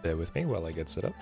bear with me while I get set up.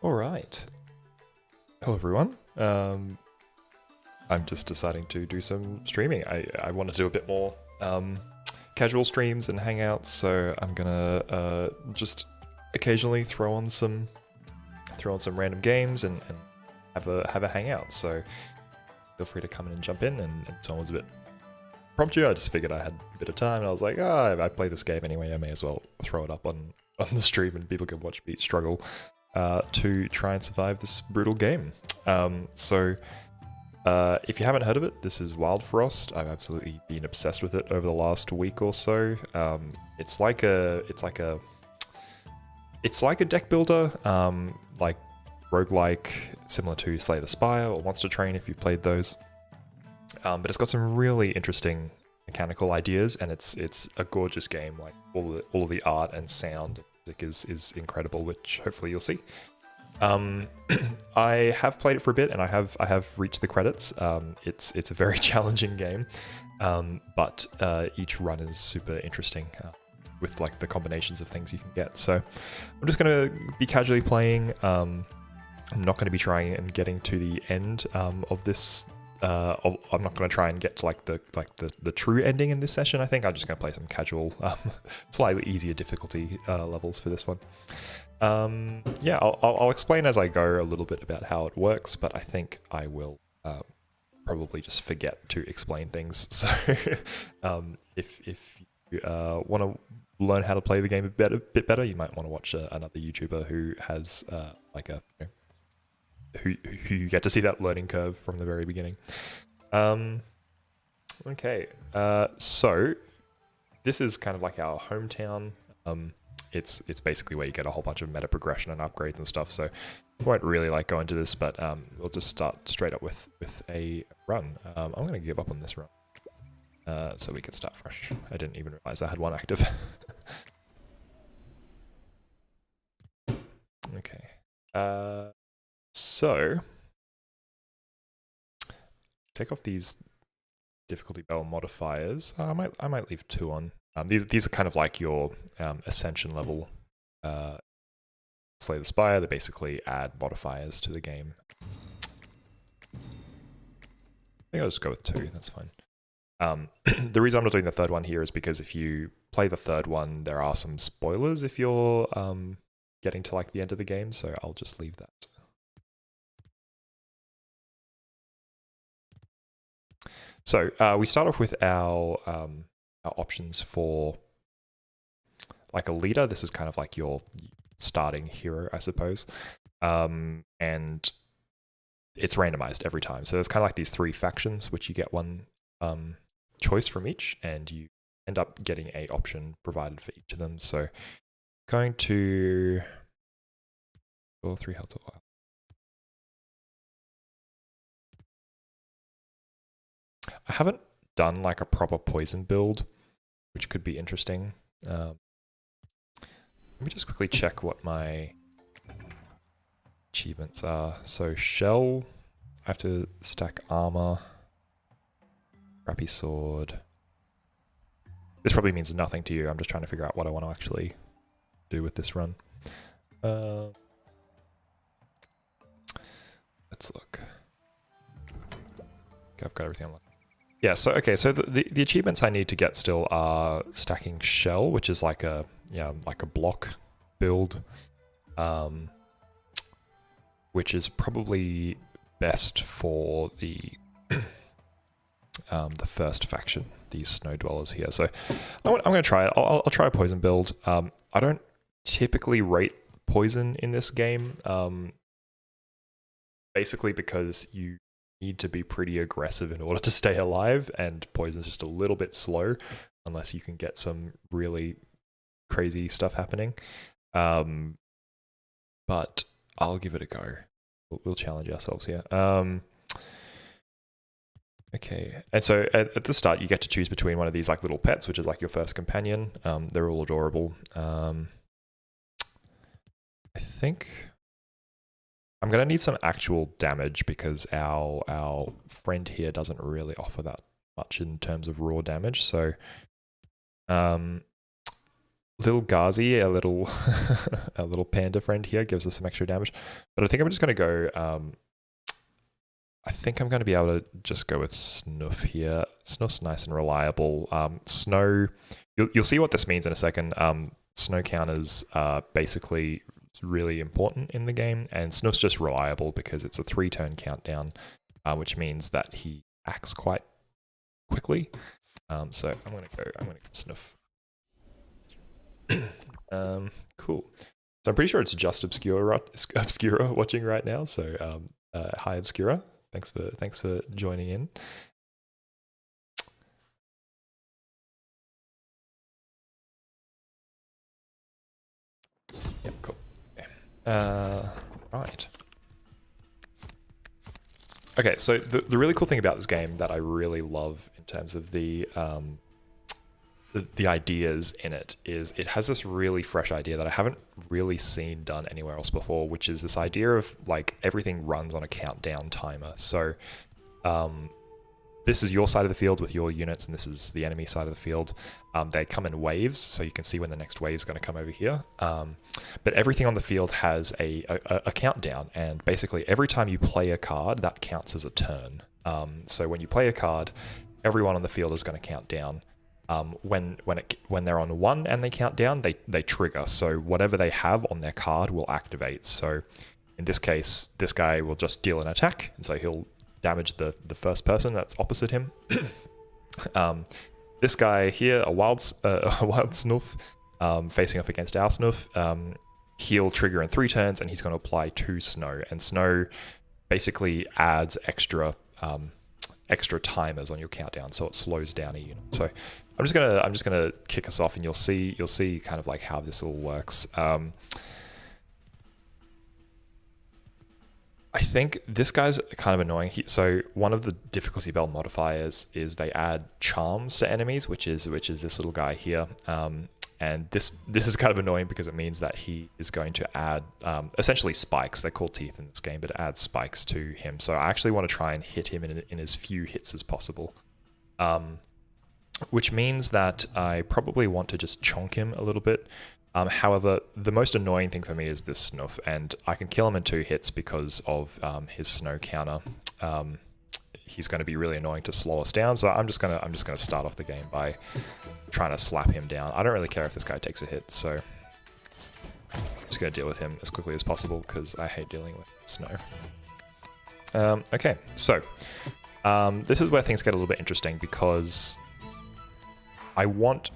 All right. Hello, everyone. I'm just deciding to do some streaming. I want to do a bit more casual streams and hangouts, so I'm gonna just occasionally throw on some random games and have a hangout. So feel free to come in and jump in. And if someone was a bit promptu, I just figured I had a bit of time, and I was like, I play this game anyway. I may as well throw it up on the stream, and people can watch me struggle to try and survive this brutal game. So if you haven't heard of it, this is Wildfrost. I've absolutely been obsessed with it over the last week or so. It's like a deck builder, like roguelike, similar to Slay the Spire or Monster Train if you've played those. But it's got some really interesting mechanical ideas, and it's a gorgeous game. Like all of the art and sound is incredible, which hopefully you'll see. I have played it for a bit, and I have reached the credits. It's a very challenging game, but each run is super interesting with like the combinations of things you can get. So I'm just gonna be casually playing. I'm not going to be trying and getting to the end of this. I'm not going to try and get to like the true ending in this session. I think I'm just going to play some casual, slightly easier difficulty levels for this one. Yeah, I'll explain as I go a little bit about how it works, but I think I will probably just forget to explain things. So if you want to learn how to play the game a bit better, you might want to watch another YouTuber who has who you get to see that learning curve from the very beginning. Okay, so this is kind of like our hometown. It's basically where you get a whole bunch of meta progression and upgrades and stuff, so I won't really like go into this, but we'll just start straight up with a run. I'm going to give up on this run so we can start fresh. I didn't even realize I had one active. Okay. So take off these difficulty bell modifiers. I might leave 2 on. These are kind of like your ascension level Slay the Spire, they basically add modifiers to the game. I think I'll just go with 2, that's fine. The reason I'm not doing the third one here is because if you play the third one, there are some spoilers if you're getting to like the end of the game, so I'll just leave that. So we start off with our options for like a leader. This is kind of like your starting hero, I suppose. And it's randomized every time. So there's kind of like these 3 factions, which you get one choice from each, and you end up getting a option provided for each of them. So going to 3 health. I haven't done like a proper poison build, which could be interesting. Let me just quickly check what my achievements are. So shell, I have to stack armor, crappy sword. This probably means nothing to you. I'm just trying to figure out what I want to actually do with this run. Let's look. Okay, I've got everything unlocked. Yeah, so okay, so the achievements I need to get still are stacking shell, which is like a block build, which is probably best for the first faction, these snow dwellers here. So I'm going to try it. I'll try a poison build. I don't typically rate poison in this game, basically because you need to be pretty aggressive in order to stay alive, and poison's just a little bit slow unless you can get some really crazy stuff happening. But I'll give it a go. We'll challenge ourselves here. Okay, and so at the start you get to choose between one of these like little pets, which is like your first companion. They're all adorable. I think I'm going to need some actual damage because our friend here doesn't really offer that much in terms of raw damage. So, little Ghazi, a little panda friend here, gives us some extra damage. But I think I'm just going to go. I think I'm going to be able to just go with Snuff here. Snuff's nice and reliable. Snow, you'll see what this means in a second. Snow counters are basically really important in the game, and Snuff's just reliable because it's a 3-turn countdown, which means that he acts quite quickly. So I'm gonna go Snuff. Cool. So I'm pretty sure it's just Obscura watching right now. So hi Obscura, thanks for joining in. Yep, cool. Right. Okay, so the really cool thing about this game that I really love in terms of the ideas in it is it has this really fresh idea that I haven't really seen done anywhere else before, which is this idea of like everything runs on a countdown timer. So this is your side of the field with your units, and this is the enemy side of the field. They come in waves, so you can see when the next wave is going to come over here. But everything on the field has a countdown, and basically every time you play a card, that counts as a turn. So when you play a card, everyone on the field is going to count down. When they're on 1 and they count down, they trigger. So whatever they have on their card will activate. So in this case, this guy will just deal an attack, and so he'll damage the first person that's opposite him. This guy here, a wild Snuff, facing off against our Snuff, he'll trigger in 3 turns, and he's going to apply 2 snow. And snow basically adds extra timers on your countdown, so it slows down a unit. So I'm just gonna kick us off, and you'll see kind of like how this all works. I think this guy's kind of annoying. So one of the difficulty bell modifiers is they add charms to enemies, which is this little guy here. And this is kind of annoying because it means that he is going to add essentially spikes. They're called teeth in this game, but it adds spikes to him. So I actually want to try and hit him in as few hits as possible. Which means that I probably want to just chonk him a little bit. However, the most annoying thing for me is this Snoof, and I can kill him in 2 hits because of his snow counter. He's going to be really annoying to slow us down, so I'm just gonna start off the game by trying to slap him down. I don't really care if this guy takes a hit, so I'm just going to deal with him as quickly as possible because I hate dealing with snow. Okay, so this is where things get a little bit interesting because I want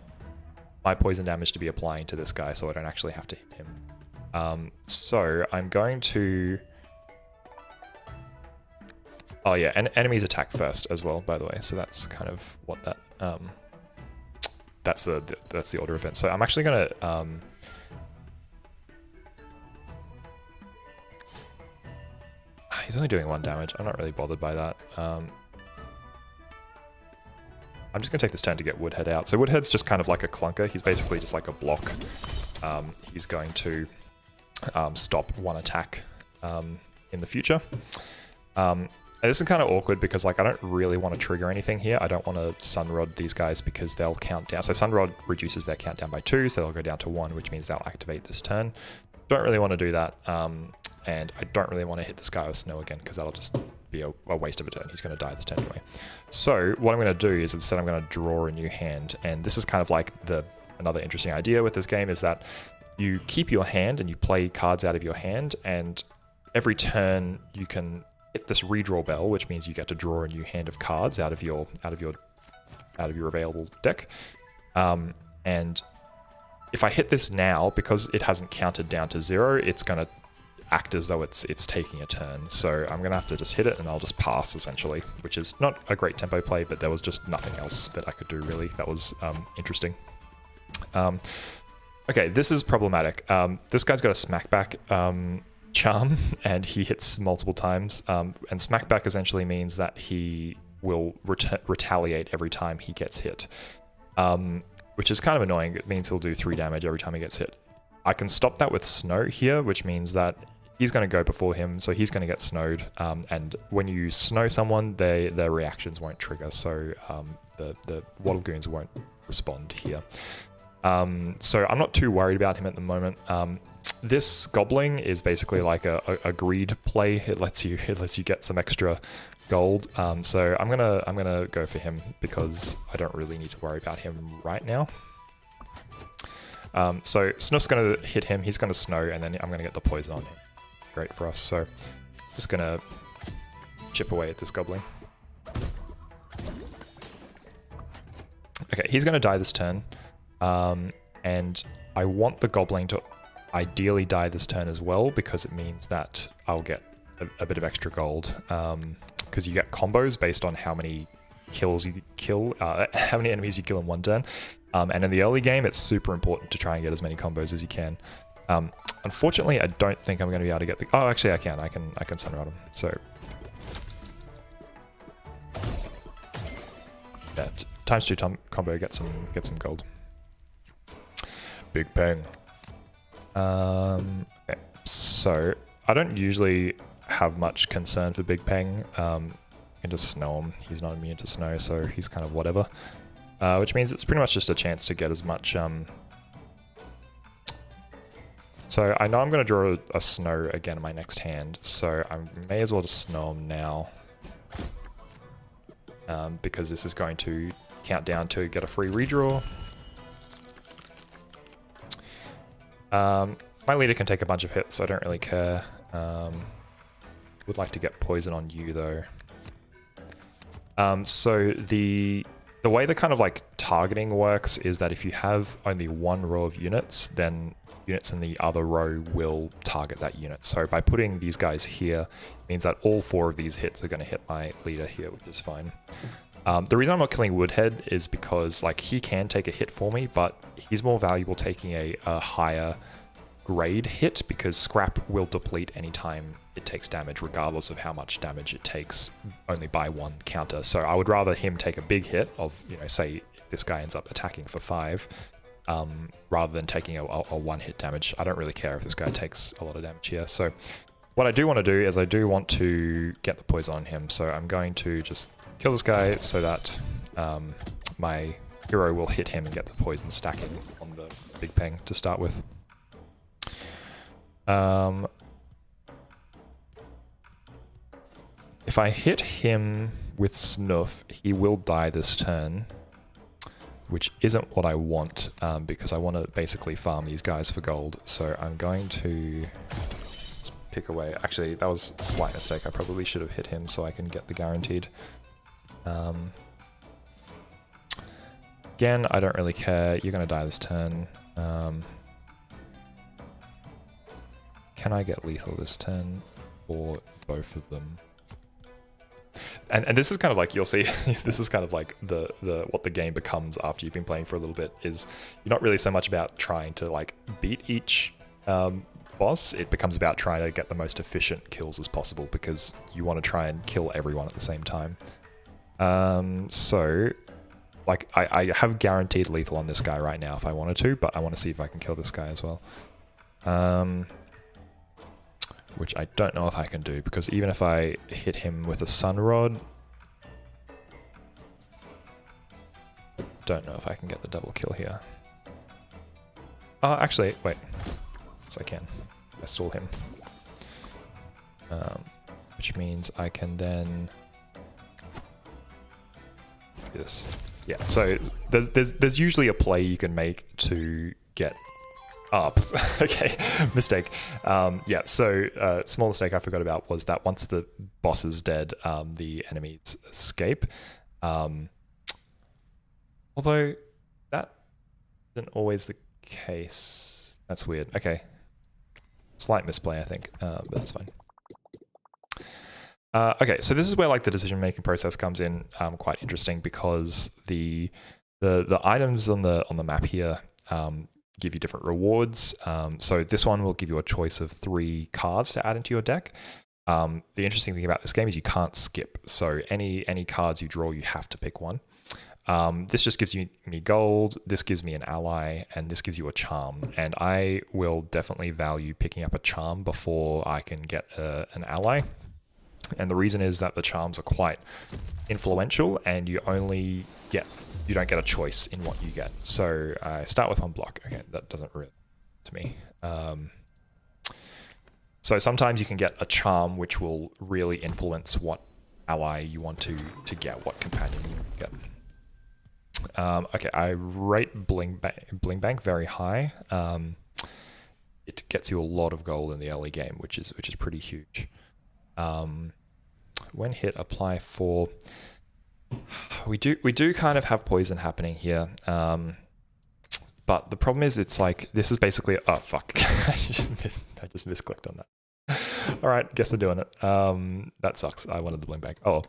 my poison damage to be applying to this guy so I don't actually have to hit him. So I'm going to... Oh yeah, and enemies attack first as well, by the way, so that's kind of what that... that's the order of events. So I'm actually going to... He's only doing 1 damage. I'm not really bothered by that. I'm just going to take this turn to get Woodhead out. So Woodhead's just kind of like a clunker. He's basically just like a block. He's going to stop 1 attack in the future. And this is kind of awkward because like I don't really want to trigger anything here. I don't want to Sunrod these guys because they'll count down. So Sunrod reduces their countdown by 2, so they'll go down to 1, which means they'll activate this turn. Don't really want to do that. And I don't really want to hit this guy with snow again because that'll just be a waste of a turn. He's going to die this turn anyway. So what I'm going to do is instead I'm going to draw a new hand. And this is kind of like another interesting idea with this game is that you keep your hand and you play cards out of your hand. And every turn you can hit this redraw bell, which means you get to draw a new hand of cards out of your available deck. And if I hit this now, because it hasn't counted down to 0, it's going to act as though it's taking a turn. So I'm going to have to just hit it and I'll just pass essentially, which is not a great tempo play, but there was just nothing else that I could do really. That was interesting. Okay, this is problematic. This guy's got a smackback charm and he hits multiple times. And smackback essentially means that he will retaliate every time he gets hit, which is kind of annoying. It means he'll do 3 damage every time he gets hit. I can stop that with snow here, which means that he's going to go before him, so he's going to get snowed. And when you snow someone, their reactions won't trigger, so the Wattle Goons won't respond here. So I'm not too worried about him at the moment. This Gobbling is basically like a greed play. It lets you get some extra gold. So I'm gonna go for him because I don't really need to worry about him right now. So Snoof's going to hit him, he's going to snow, and then I'm going to get the poison on him. Great for us, so just going to chip away at this Gobbling. Okay, he's going to die this turn, and I want the Gobbling to ideally die this turn as well, because it means that I'll get a bit of extra gold, because you get combos based on how many kills you kill, how many enemies you kill in 1 turn. And in the early game, it's super important to try and get as many combos as you can. Unfortunately, I don't think I'm going to be able to get the... Oh, actually, I can Sunrod him. So, yeah, ×2 combo, get some gold. Big Peng. Okay, so I don't usually have much concern for Big Peng. You can just snow him. He's not immune to snow, so he's kind of whatever. Which means it's pretty much just a chance to get as much... So I know I'm going to draw a snow again in my next hand, so I may as well just snow him now. Because this is going to count down to get a free redraw. My leader can take a bunch of hits, so I don't really care. Would like to get poison on you, though. So the way the kind of like targeting works is that if you have only 1 row of units, then units in the other row will target that unit. So by putting these guys here, means that all 4 of these hits are going to hit my leader here, which is fine. The reason I'm not killing Woodhead is because like he can take a hit for me, but he's more valuable taking a higher grade hit, because scrap will deplete anytime it takes damage, regardless of how much damage it takes, only by 1 counter. So I would rather him take a big hit of, you know, say this guy ends up attacking for 5, rather than taking a 1-hit damage. I don't really care if this guy takes a lot of damage here. So what I do want to do is I do want to get the poison on him. So I'm going to just kill this guy so that my hero will hit him and get the poison stacking on the big ping to start with. If I hit him with Snuff, he will die this turn, which isn't what I want, because I want to basically farm these guys for gold. So I'm going to pick away. Actually, that was a slight mistake. I probably should have hit him so I can get the guaranteed. Again, I don't really care. You're going to die this turn. Can I get lethal this turn for both of them? And this is kind of like, you'll see, this is kind of like the what the game becomes after you've been playing for a little bit, is you're not really so much about trying to like beat each boss. It becomes about trying to get the most efficient kills as possible, because you want to try and kill everyone at the same time. So like I have guaranteed lethal on this guy right now if I wanted to, but I want to see if I can kill this guy as well. Which I don't know if I can do, because even if I hit him with a sun rod, I don't know if I can get the double kill here. Oh, actually, wait. Yes, I can. I stall him. Which means I can then do this. Yeah, so there's usually a play you can make to get up. Okay, mistake. Yeah, so small mistake I forgot about was that once the boss is dead, the enemies escape. Although that isn't always the case. That's weird. Okay, slight misplay, I think, but that's fine. Okay, so this is where like the decision-making process comes in, quite interesting, because the items on the map here give you different rewards. So this one will give you a choice of 3 cards to add into your deck. The interesting thing about this game is you can't skip. So any cards you draw, you have to pick one. This just gives me gold, this gives me an ally, and this gives you a charm. And I will definitely value picking up a charm before I can get an ally. And the reason is that the charms are quite influential, and you don't get a choice in what you get. So I start with 1 block. Okay, that doesn't really to me. So sometimes you can get a charm which will really influence what ally you want to get, what companion you get. Okay, I rate Bling Bank very high. It gets you a lot of gold in the early game, which is pretty huge. When hit, apply 4. We do kind of have poison happening here, but the problem is it's like this is basically oh fuck. I just misclicked on that. All right, guess we're doing it. That sucks. I wanted the Bling Bank. Oh,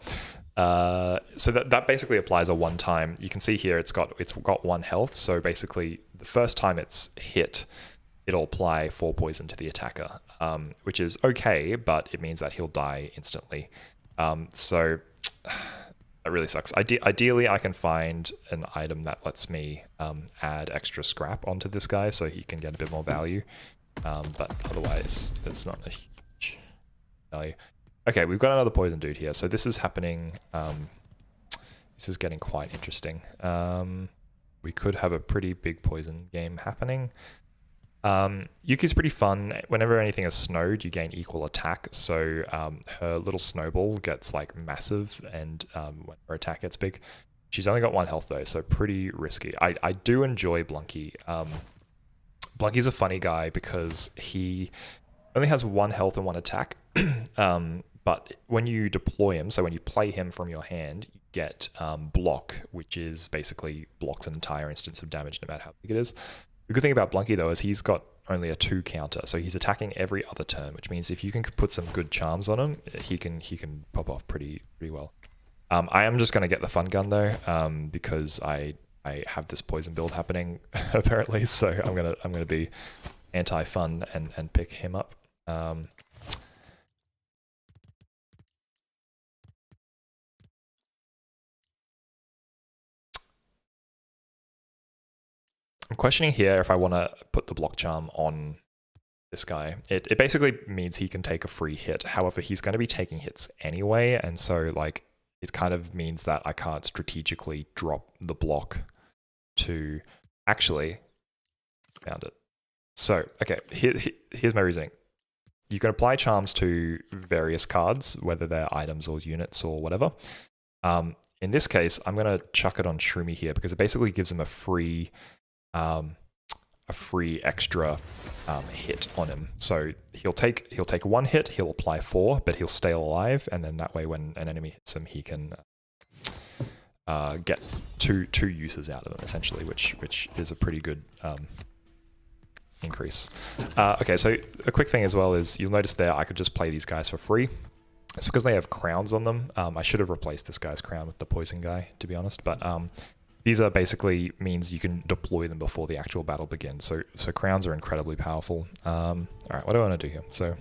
so that basically applies a one time. You can see here it's got 1 health. So basically the first time it's hit, it'll apply 4 poison to the attacker, which is okay, but it means that he'll die instantly. So that really sucks. Ideally, I can find an item that lets me add extra scrap onto this guy so he can get a bit more value. But otherwise, there's not a huge value. Okay, we've got another poison dude here. So this is happening. This is getting quite interesting. We could have a pretty big poison game happening. Yuki's pretty fun. Whenever anything is snowed, you gain equal attack. So her little snowball gets like massive, and when her attack gets big. She's only got 1 health though, so pretty risky. I do enjoy Blunky. Blunky's a funny guy because he only has 1 health and 1 attack. But when you deploy him, so when you play him from your hand, you get block, which is basically blocks an entire instance of damage no matter how big it is. The good thing about Blunky though is he's got only a 2 counter, so he's attacking every other turn, which means if you can put some good charms on him, he can pop off pretty well. I am just going to get the fun gun though, because I have this poison build happening apparently, so I'm gonna be anti-fun and pick him up. I'm questioning here if I want to put the block charm on this guy. It basically means he can take a free hit. However, he's going to be taking hits anyway, and so like it kind of means that I can't strategically drop the block to actually found it. So, okay, here's my reasoning. You can apply charms to various cards, whether they're items or units or whatever. In this case, I'm going to chuck it on Shroomy here because it basically gives him a free extra hit on him. So he'll take 1 hit, he'll apply 4, but he'll stay alive, and then that way when an enemy hits him, he can get two uses out of them essentially, which is a pretty good increase. Okay, so a quick thing as well is you'll notice there I could just play these guys for free. It's because they have crowns on them. I should have replaced this guy's crown with the poison guy, to be honest, but these are basically means you can deploy them before the actual battle begins. So crowns are incredibly powerful. All right, what do I want to do here? So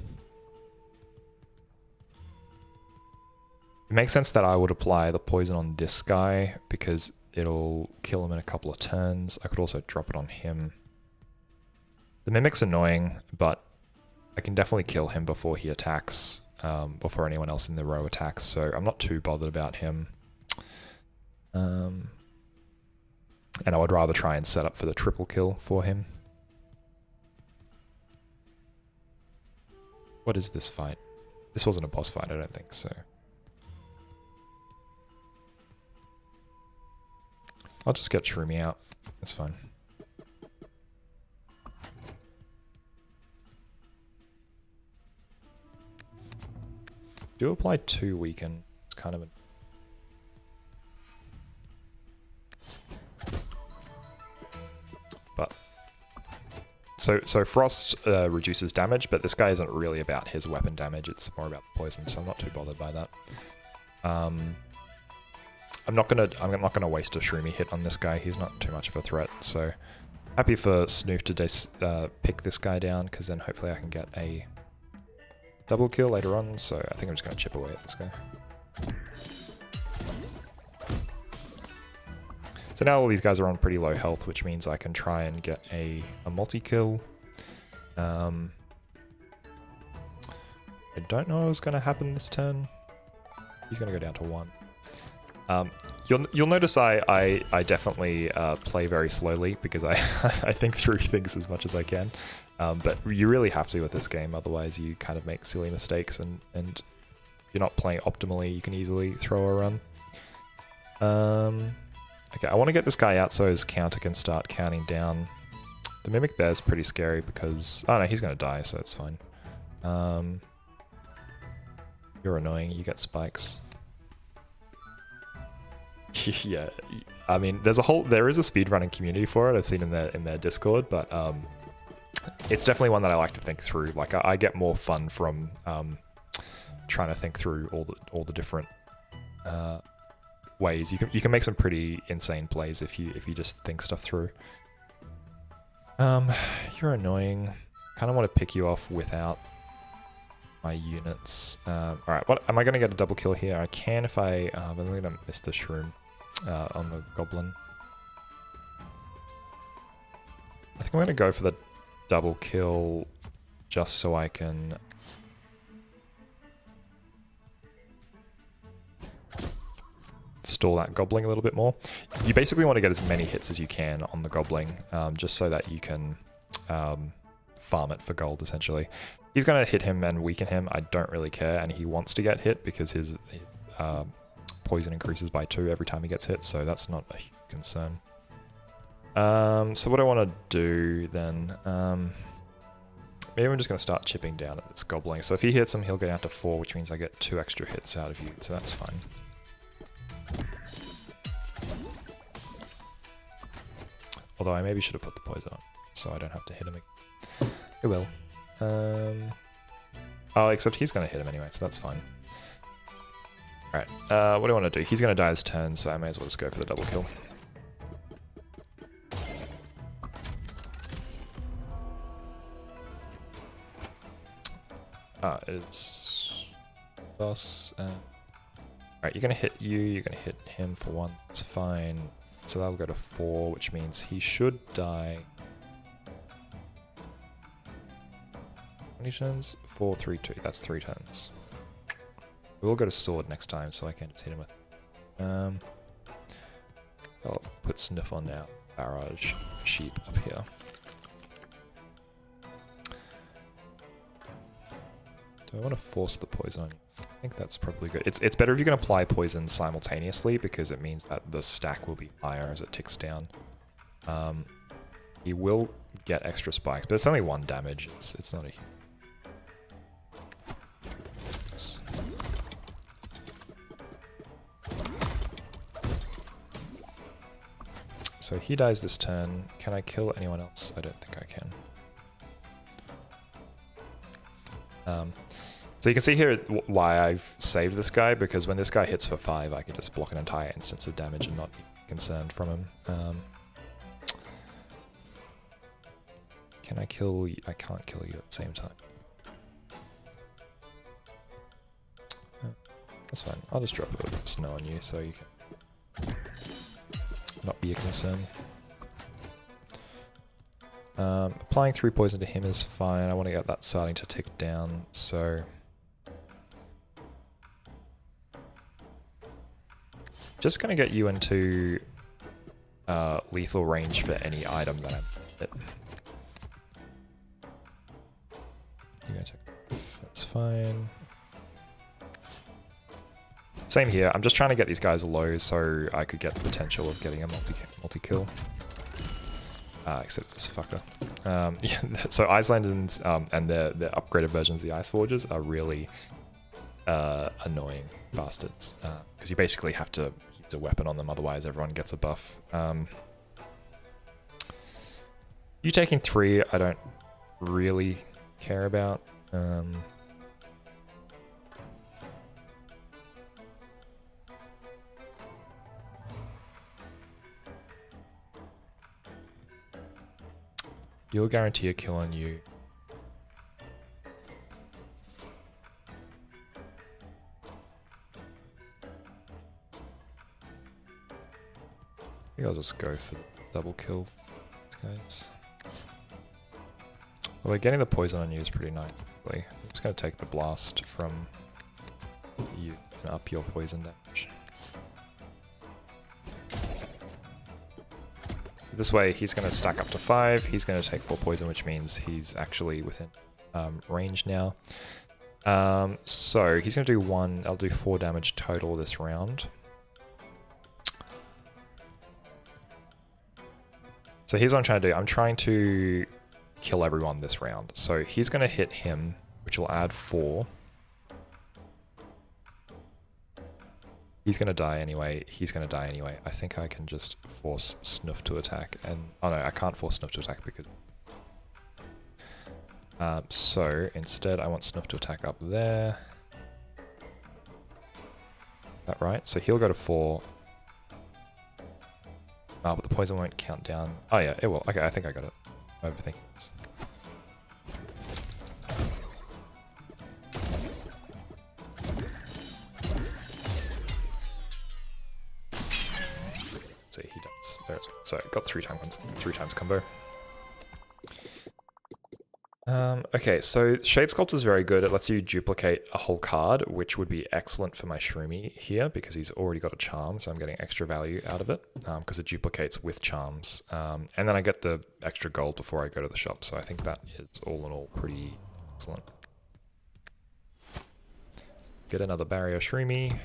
it makes sense that I would apply the poison on this guy because it'll kill him in a couple of turns. I could also drop it on him. The Mimic's annoying, but I can definitely kill him before he attacks, before anyone else in the row attacks, so I'm not too bothered about him. And I would rather try and set up for the triple kill for him. What is this fight? This wasn't a boss fight, I don't think so. I'll just get Shroomy out. That's fine. Do apply 2 weaken. It's kind of a... But... So Frost reduces damage, but this guy isn't really about his weapon damage, it's more about poison, so I'm not too bothered by that. I'm not gonna waste a Shroomy hit on this guy, he's not too much of a threat, so happy for Snoof to pick this guy down, because then hopefully I can get a double kill later on, so I think I'm just going to chip away at this guy. So now all these guys are on pretty low health, which means I can try and get a multi-kill. I don't know what's going to happen this turn. He's going to go down to 1. You'll notice I definitely play very slowly because I think through things as much as I can. But you really have to with this game, otherwise you kind of make silly mistakes, and if you're not playing optimally, you can easily throw a run. Okay, I want to get this guy out so his counter can start counting down. The Mimic there is pretty scary because... Oh no, he's going to die, so it's fine. You're annoying, you get spikes. Yeah, I mean, there is a speedrunning community for it, I've seen in their Discord, but... it's definitely one that I like to think through. Like I get more fun from trying to think through all the different ways. You can make some pretty insane plays if you just think stuff through. You're annoying. Kind of want to pick you off without my units. All right, what am I going to get a double kill here? I can if I. I'm going to miss the shroom on the goblin. I think I'm going to go for the double kill just so I can stall that goblin a little bit more. You basically want to get as many hits as you can on the goblin, just so that you can farm it for gold essentially. He's going to hit him and weaken him, I don't really care, and he wants to get hit because his poison increases by 2 every time he gets hit, so that's not a huge concern. So what I want to do then, maybe I'm just going to start chipping down at this goblin. So if he hits him, he'll go down to 4, which means I get 2 extra hits out of you, so that's fine. Although I maybe should have put the poison on, so I don't have to hit him again. It will. Oh, except he's going to hit him anyway, so that's fine. Alright, what do I want to do? He's going to die this turn, so I may as well just go for the double kill. It's boss. Alright, you're gonna hit you, you're gonna hit him for 1, it's fine. So that'll go to 4, which means he should die. How many turns? 4, 3, 2. That's 3 turns. We will go to sword next time, so I can just hit him with. I'll put Sniff on now. barrage sheep up here. Do I want to force the poison on you? I think that's probably good. It's better if you can apply poison simultaneously because it means that the stack will be higher as it ticks down. He will get extra spikes, but it's only 1 damage. It's not a huge. So he dies this turn. Can I kill anyone else? I don't think I can. So you can see here why I've saved this guy, because when this guy hits for 5, I can just block an entire instance of damage and not be concerned from him. Can I kill you? I can't kill you at the same time. That's fine. I'll just drop a bit of snow on you so you can not be a concern. Applying 3 poison to him is fine. I want to get that starting to tick down, so... Just going to get you into lethal range for any item that I'm... You're going to take... That's fine. Same here. I'm just trying to get these guys low so I could get the potential of getting a multi-kill. Except this fucker. Yeah, so Icelanders and their upgraded versions of the Ice Forges are really annoying bastards. Because you basically have to use a weapon on them, otherwise everyone gets a buff. You taking 3, I don't really care about. You'll guarantee a kill on you. I think I'll just go for the double kill for these guys. Although getting the poison on you is pretty nice. I'm just going to take the blast from you and up your poison damage. This way, he's going to stack up to 5. He's going to take 4 poison, which means he's actually within range now. So he's going to do 1. I'll do 4 damage total this round. So here's what I'm trying to do. I'm trying to kill everyone this round. So he's going to hit him, which will add 4. He's going to die anyway. He's going to die anyway. I think I can just force Snuff to attack. And oh no, I can't force Snuff to attack because... so instead I want Snuff to attack up there. Is that right? So he'll go to 4. Oh, but the poison won't count down. Oh yeah, it will. Okay, I think I got it. I'm overthinking this. See, he does. There's so got 3 times combo. Okay, so Shade Sculpt is very good. It lets you duplicate a whole card, which would be excellent for my Shroomy here because he's already got a charm, so I'm getting extra value out of it because it duplicates with charms. And then I get the extra gold before I go to the shop, so I think that is all in all pretty excellent. Get another barrier Shroomy.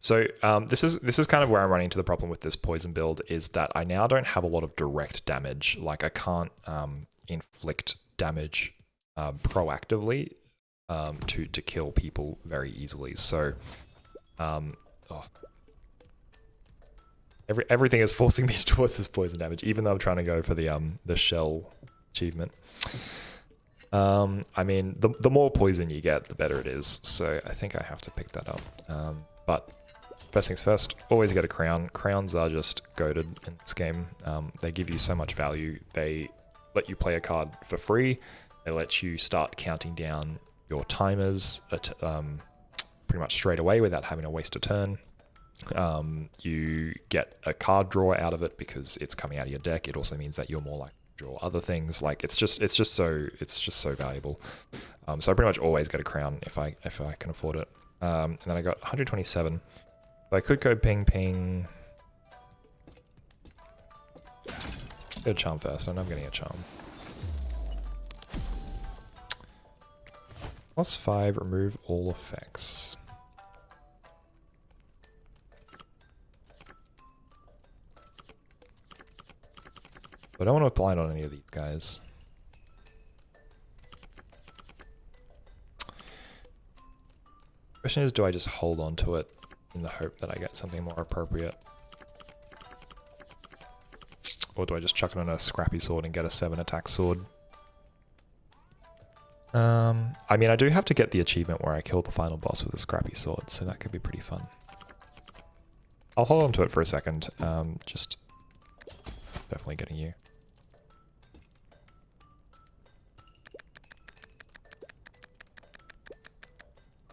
So this is kind of where I'm running into the problem with this poison build, is that I now don't have a lot of direct damage. Like I can't inflict damage proactively to kill people very easily. So everything is forcing me towards this poison damage, even though I'm trying to go for the shell achievement. I mean, the more poison you get, the better it is. So I think I have to pick that up. But first things first, always get a crown. Crowns are just goated in this game. They give you so much value. They let you play a card for free. They let you start counting down your timers pretty much straight away without having to waste a turn. You get a card draw out of it because it's coming out of your deck. It also means that you're more likely to draw other things. Like it's just so valuable. So I pretty much always get a crown if I can afford it. And then I got 127. So I could go ping ping. Get a charm first. I know I'm getting a charm. +5, remove all effects. I don't want to blind on any of these guys. Question is, do I just hold on to it in the hope that I get something more appropriate? Or do I just chuck it on a scrappy sword and get a 7 attack sword? I mean, I do have to get the achievement where I kill the final boss with a scrappy sword, so that could be pretty fun. I'll hold on to it for a second. Just definitely getting you.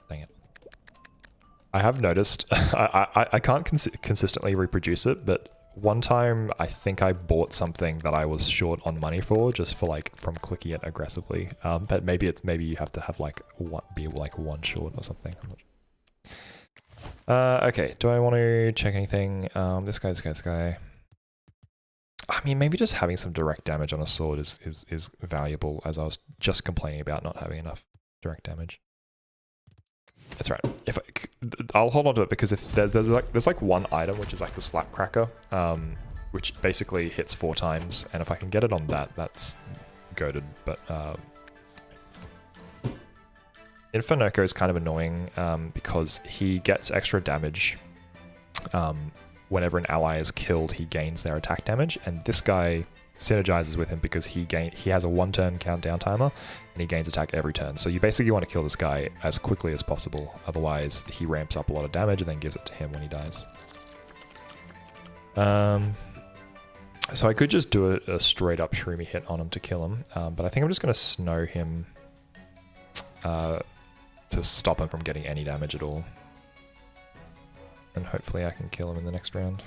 Dang it. I have noticed, I can't consistently reproduce it, but one time I think I bought something that I was short on money for, just for like from clicking it aggressively. But maybe you have to have like one short or something. I'm not sure. Okay, do I want to check anything? This guy. I mean, maybe just having some direct damage on a sword is valuable, as I was just complaining about not having enough direct damage. That's right. I'll hold on to it, because if there's like one item which is like the slap cracker, which basically hits 4 times, and if I can get it on that, that's goated. But Infernoco is kind of annoying because he gets extra damage whenever an ally is killed. He gains their attack damage, and this guy synergizes with him because he has a 1-turn countdown timer, and he gains attack every turn. So you basically want to kill this guy as quickly as possible, otherwise he ramps up a lot of damage and then gives it to him when he dies. So I could just do a straight up shroomy hit on him to kill him, but I think I'm just going to snow him to stop him from getting any damage at all. And hopefully I can kill him in the next round.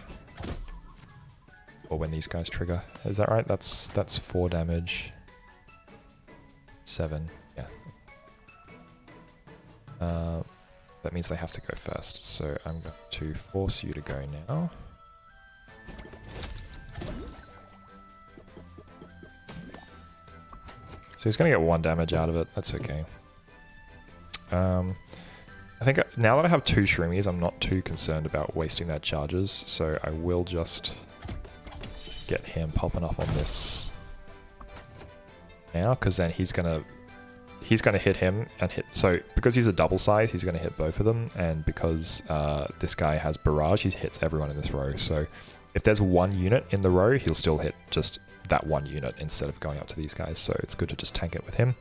Or when these guys trigger. Is that right? That's 4 damage. 7, yeah. That means they have to go first, so I'm going to force you to go now. So he's going to get 1 damage out of it, that's okay. I think now that I have 2 shroomies, I'm not too concerned about wasting their charges, so I will just get him popping off on this now, because then he's gonna hit him and hit. So because he's a double size, he's gonna hit both of them, and because this guy has barrage, he hits everyone in this row. So if there's 1 unit in the row, he'll still hit just that 1 unit instead of going up to these guys. So it's good to just tank it with him.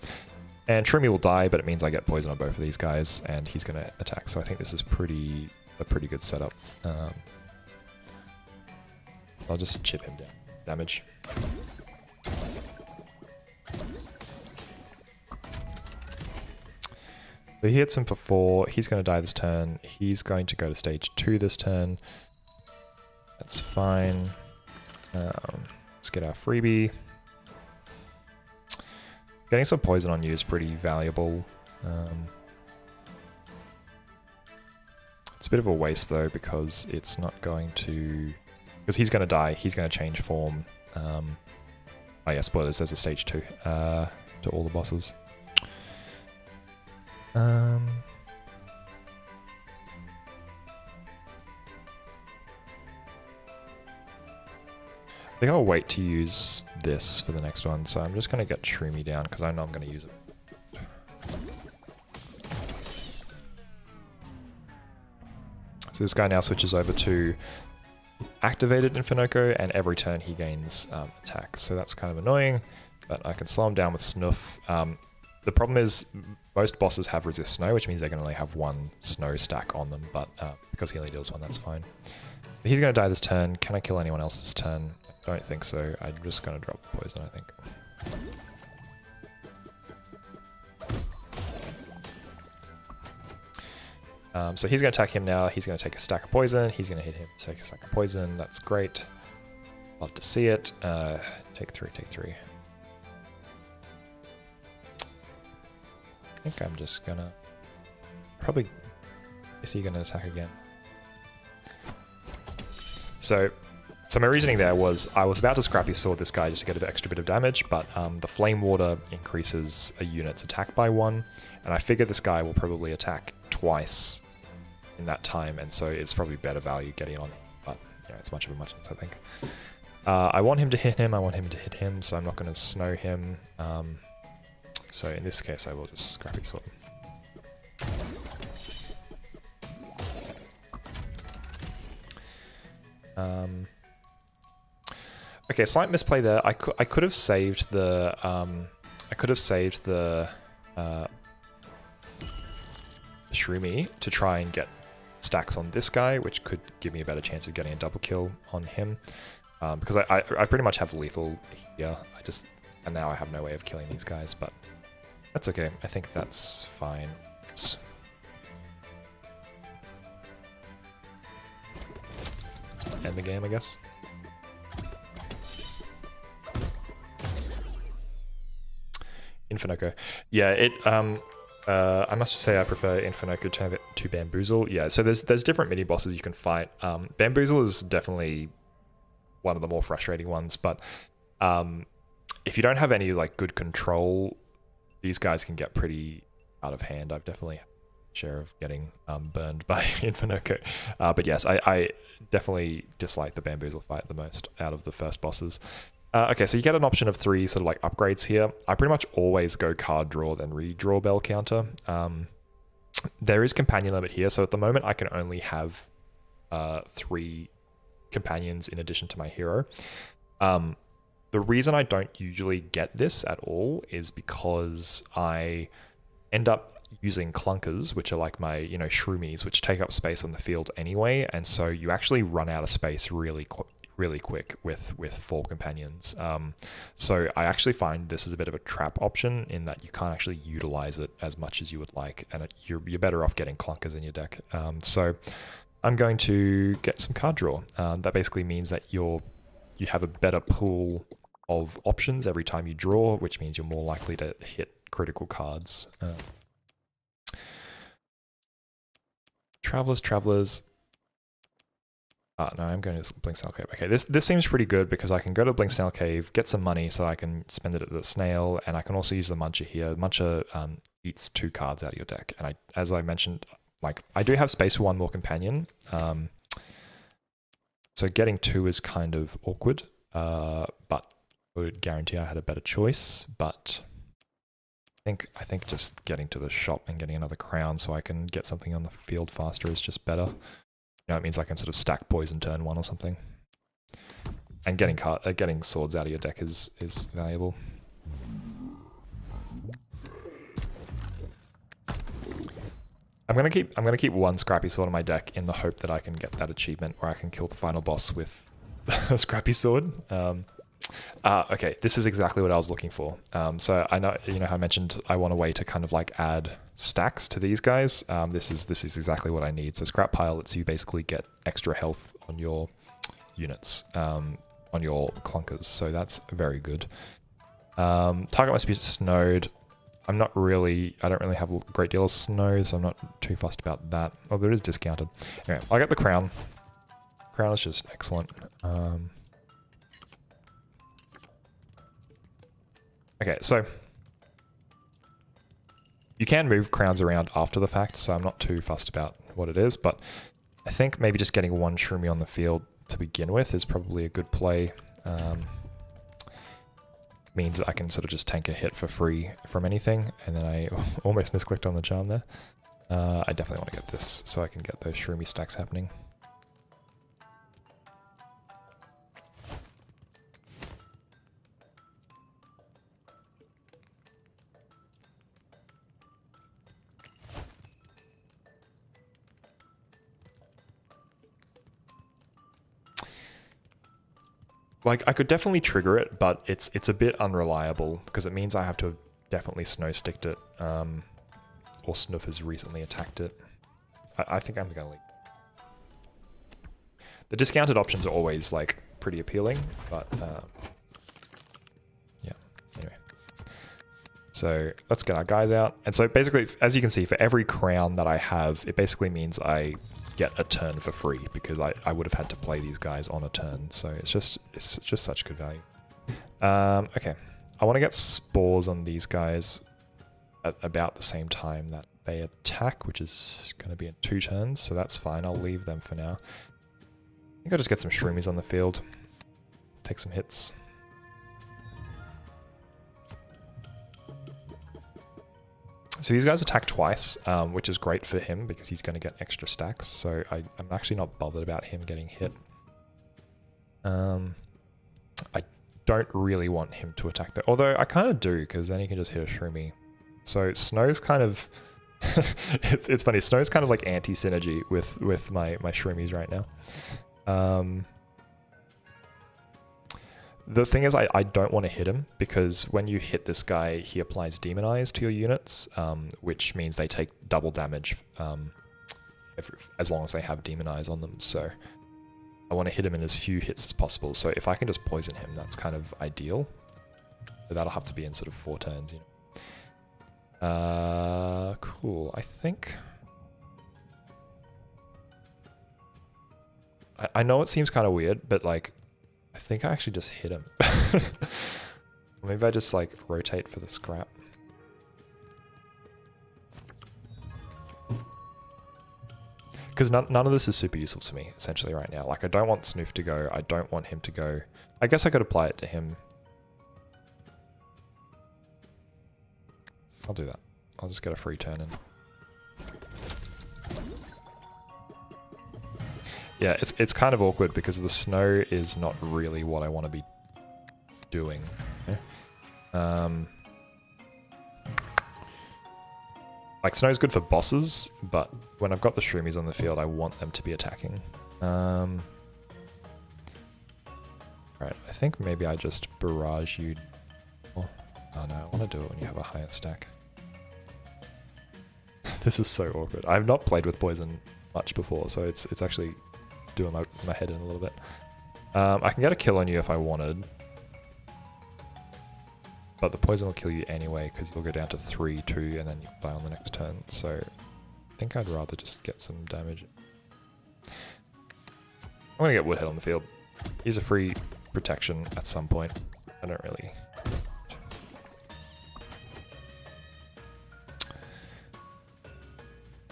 And Shroomy will die, but it means I get poison on both of these guys, and he's gonna attack. So I think this is a pretty good setup. I'll just chip him down. Damage. So he hits him for 4. He's going to die this turn. He's going to go to stage 2 this turn. That's fine. Let's get our freebie. Getting some poison on you is pretty valuable. It's a bit of a waste though, because it's not going to... Because he's going to die, he's going to change form. Oh yeah, spoilers, there's a stage 2 to all the bosses. I think I'll wait to use this for the next one, so I'm just going to get Shroomy down, because I know I'm going to use it. So this guy now switches over to activated Infernoco, and every turn he gains attack. So that's kind of annoying, but I can slow him down with Snuff. The problem is most bosses have resist snow, which means they can only have 1 snow stack on them, but because he only deals 1, that's fine. But he's going to die this turn. Can I kill anyone else this turn? I don't think so. I'm just going to drop poison, I think. So he's going to attack him now. He's going to take a stack of poison. He's going to hit him, take a stack of poison. That's great. Love to see it. Take 3, take 3. I think I'm just going to... Probably... Is he going to attack again? So, So my reasoning there was I was about to Scrappy Sword this guy just to get an extra bit of damage, but the Flame Water increases a unit's attack by 1, and I figure this guy will probably attack twice in that time, and so it's probably better value getting on him, but yeah, it's much of a muchness, I think. I want him to hit him, I want him to hit him, so I'm not going to snow him. So in this case I will just Scrappy Sword him. Okay, slight misplay there. I could have saved the Shroomy to try and get stacks on this guy, which could give me a better chance of getting a double kill on him. Because I pretty much have lethal here. And now I have no way of killing these guys, but that's okay. I think that's fine. Let's end the game, I guess. Infinoco. Yeah, I must say I prefer Infinoco to Bamboozle. Yeah, so there's different mini bosses you can fight. Bamboozle is definitely one of the more frustrating ones, but if you don't have any like good control, these guys can get pretty out of hand. I've definitely had a share of getting burned by Infinoco. But yes, I definitely dislike the Bamboozle fight the most out of the first bosses. Okay, so you get an option of 3 sort of like upgrades here. I pretty much always go card draw, then redraw bell counter. There is companion limit here, so at the moment I can only have 3 companions in addition to my hero. The reason I don't usually get this at all is because I end up using clunkers, which are like my, shroomies, which take up space on the field anyway, and so you actually run out of space really quick with 4 companions. So I actually find this is a bit of a trap option in that you can't actually utilize it as much as you would like, and you're better off getting clunkers in your deck. So I'm going to get some card draw. That basically means that you have a better pool of options every time you draw, which means you're more likely to hit critical cards. Travelers. No, I'm going to Blink Snail Cave. Okay, this seems pretty good because I can go to Blink Snail Cave, get some money so I can spend it at the Snail, and I can also use the Muncher here. Muncher eats 2 cards out of your deck, and as I mentioned, like I do have space for 1 more companion, so getting 2 is kind of awkward, but I would guarantee I had a better choice. But I think just getting to the shop and getting another crown so I can get something on the field faster is just better. It means I can sort of stack poison turn 1 or something. And getting swords out of your deck is valuable. I'm gonna keep 1 Scrappy Sword on my deck in the hope that I can get that achievement where I can kill the final boss with a Scrappy Sword. Okay, this is exactly what I was looking for. So I know, how I mentioned I want a way to kind of like add stacks to these guys. This is exactly what I need. So Scrap Pile lets you basically get extra health on your units, on your clunkers. So that's very good. Target must be snowed. I don't really have a great deal of snow, so I'm not too fussed about that. Oh, there is discounted. Anyway, I'll get the crown. Crown is just excellent. Okay, so you can move crowns around after the fact, so I'm not too fussed about what it is, but I think maybe just getting 1 Shroomy on the field to begin with is probably a good play. Means I can sort of just tank a hit for free from anything, and then I almost misclicked on the charm there. I definitely want to get this so I can get those Shroomy stacks happening. Like, I could definitely trigger it, but it's a bit unreliable, because it means I have to have definitely snow-sticked it, or Snoof has recently attacked it. I think I'm going to leave. The discounted options are always, like, pretty appealing, but, yeah, anyway. So, let's get our guys out. And so, basically, as you can see, for every crown that I have, it basically means I get a turn for free because I would have had to play these guys on a turn. So it's just such good value. Okay, I want to get spores on these guys at about the same time that they attack, which is going to be in 2 turns. So that's fine. I'll leave them for now. I think I'll just get some shroomies on the field. Take some hits. So these guys attack twice, which is great for him because he's going to get extra stacks. So I'm actually not bothered about him getting hit. I don't really want him to attack that, although I kind of do because then he can just hit a shroomy. So Snow's kind of it's funny. Snow's kind of like anti-synergy with my shroomies right now. The thing is, I don't want to hit him because when you hit this guy, he applies Demonize to your units, which means they take double damage as long as they have Demonize on them. So I want to hit him in as few hits as possible. So if I can just poison him, that's kind of ideal. But that'll have to be in sort of 4 turns, you know. Cool. I think... I know it seems kind of weird, but like... I think I actually just hit him. Maybe I just like rotate for the scrap. Because none of this is super useful to me, essentially, right now. Like, I don't want Snoof to go. I don't want him to go. I guess I could apply it to him. I'll do that. I'll just get a free turn in. Yeah, it's kind of awkward because the snow is not really what I want to be doing. Like, snow's good for bosses, but when I've got the shroomies on the field, I want them to be attacking. Right, I think maybe I just barrage you. Oh no, I want to do it when you have a higher stack. This is so awkward. I've not played with poison much before, so it's actually doing my head in a little bit. I can get a kill on you if I wanted, but the poison will kill you anyway because you'll go down to 3-2 and then you'll die on the next turn. So I think I'd rather just get some damage. I'm gonna get Woodhead on the field. He's a free protection at some point. I don't really...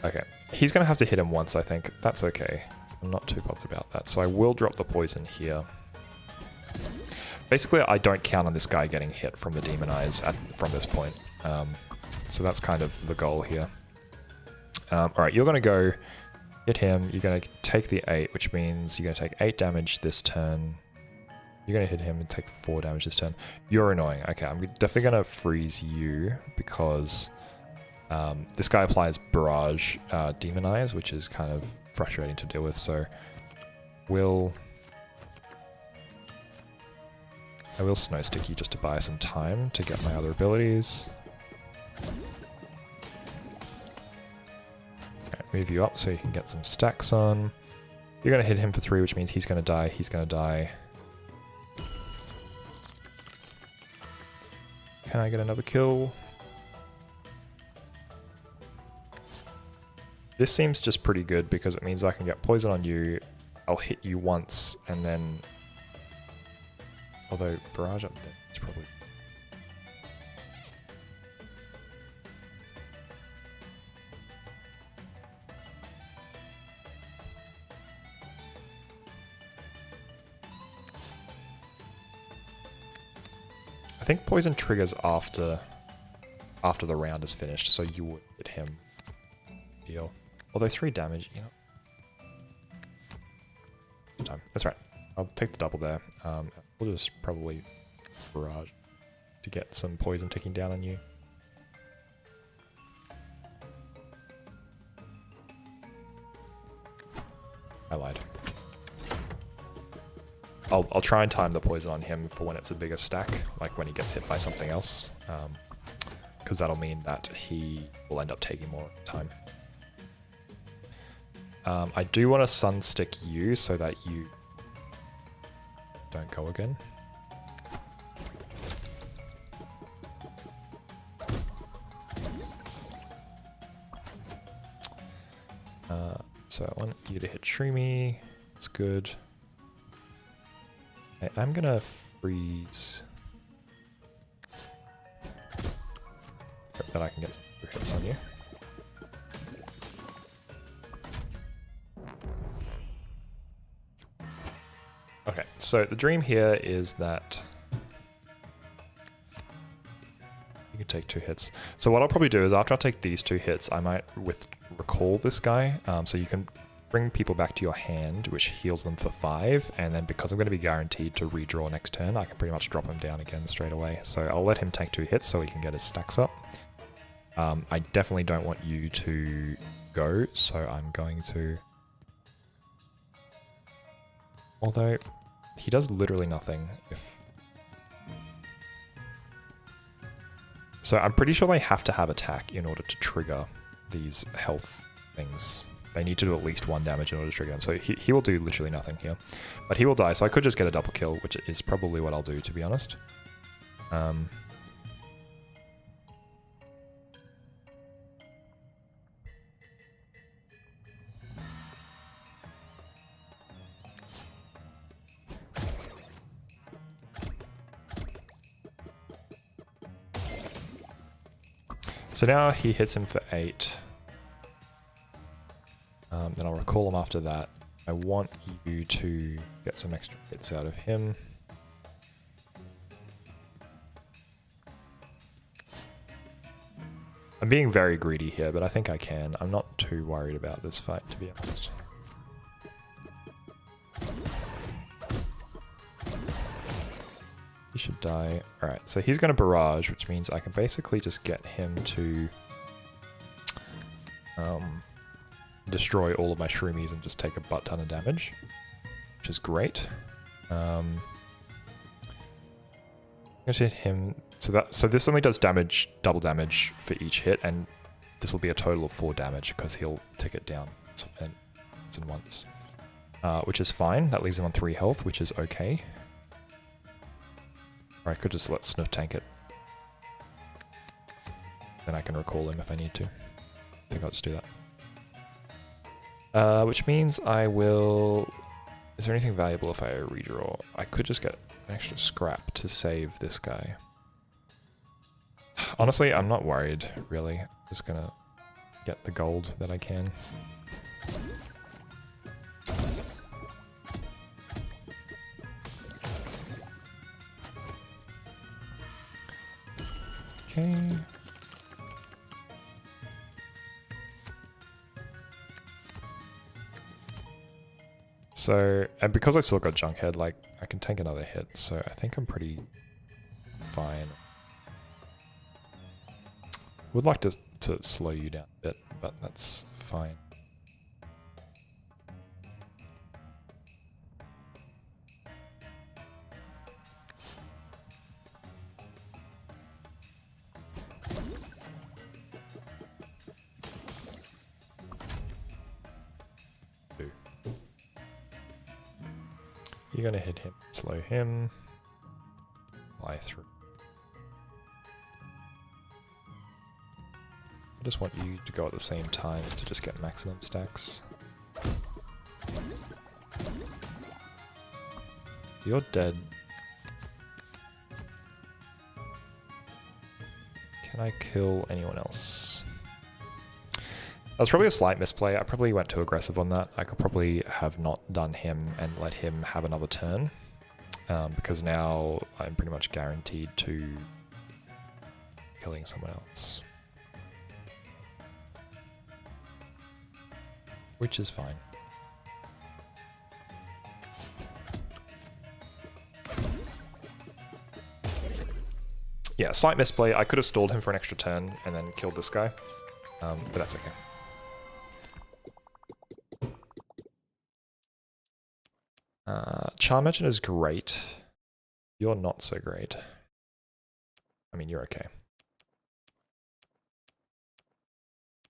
Okay, he's gonna have to hit him once, I think. That's okay. I'm not too bothered about that. So I will drop the poison here. Basically, I don't count on this guy getting hit from the Demonize from this point. So that's kind of the goal here. Alright, you're going to go hit him. You're going to take the 8, which means you're going to take 8 damage this turn. You're going to hit him and take 4 damage this turn. You're annoying. Okay, I'm definitely going to freeze you because this guy applies Barrage Demonize, which is kind of frustrating to deal with, so I will Snow Stick you just to buy some time to get my other abilities. Okay, move you up so you can get some stacks on. You're going to hit him for 3, which means he's going to die, he's going to die. Can I get another kill? This seems just pretty good because it means I can get poison on you, I'll hit you once, and then... Although, barrage up there is probably... I think poison triggers after the round is finished, so you would hit him. Deal. Although 3 damage, you know. Time. That's right. I'll take the double there. We'll just probably barrage to get some poison ticking down on you. I lied. I'll try and time the poison on him for when it's a bigger stack, like when he gets hit by something else, because that'll mean that he will end up taking more time. I do want to Sunstick you so that you don't go again. So I want you to hit Shroomy. It's good. Okay, I'm gonna freeze. Hope that I can get some hits on you. Okay, so the dream here is that you can take 2 hits. So what I'll probably do is after I take these 2 hits, I might recall this guy. So you can bring people back to your hand, which heals them for 5. And then because I'm going to be guaranteed to redraw next turn, I can pretty much drop him down again straight away. So I'll let him take 2 hits so he can get his stacks up. I definitely don't want you to go, so I'm going to... Although, he does literally nothing if... So I'm pretty sure they have to have attack in order to trigger these health things. They need to do at least 1 damage in order to trigger them. So he will do literally nothing here. But he will die, so I could just get a double kill, which is probably what I'll do, to be honest. So now he hits him for 8. Then I'll recall him after that. I want you to get some extra hits out of him. I'm being very greedy here, but I think I can. I'm not too worried about this fight, to be honest. He should die. Alright, so he's going to barrage, which means I can basically just get him to destroy all of my shroomies and just take a butt ton of damage, which is great. I'm going to hit him. So this only does damage, double damage for each hit, and this will be a total of 4 damage because he'll tick it down once, which is fine. That leaves him on 3 health, which is okay. Or I could just let Snuff tank it. Then I can recall him if I need to. I think I'll just do that. Which means I will... Is there anything valuable if I redraw? I could just get an extra scrap to save this guy. Honestly, I'm not worried, really. I'm just gonna get the gold that I can. Okay. So, and because I've still got Junkhead, like, I can take another hit, so I think I'm pretty fine. Would like to slow you down a bit, but that's fine. You're going to hit him, slow him, fly through. I just want you to go at the same time to just get maximum stacks. You're dead. Can I kill anyone else? That was probably a slight misplay. I probably went too aggressive on that. I could probably have not done him and let him have another turn. Because now I'm pretty much guaranteed to killing someone else. Which is fine. Yeah, slight misplay. I could have stalled him for an extra turn and then killed this guy. But that's okay. Charm Merchant is great. You're not so great. I mean, you're okay.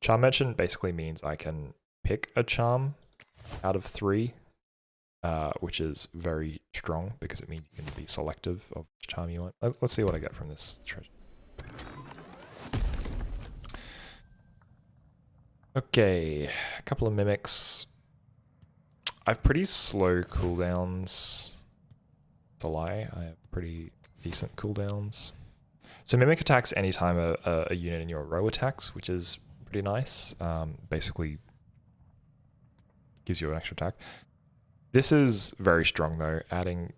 Charm Merchant basically means I can pick a charm out of 3, which is very strong because it means you can be selective of which charm you want. Let's see what I get from this treasure. Okay, a couple of mimics. I have pretty slow cooldowns. To lie, I have pretty decent cooldowns. So Mimic attacks anytime a unit in your row attacks, which is pretty nice. Basically gives you an extra attack. This is very strong though. Adding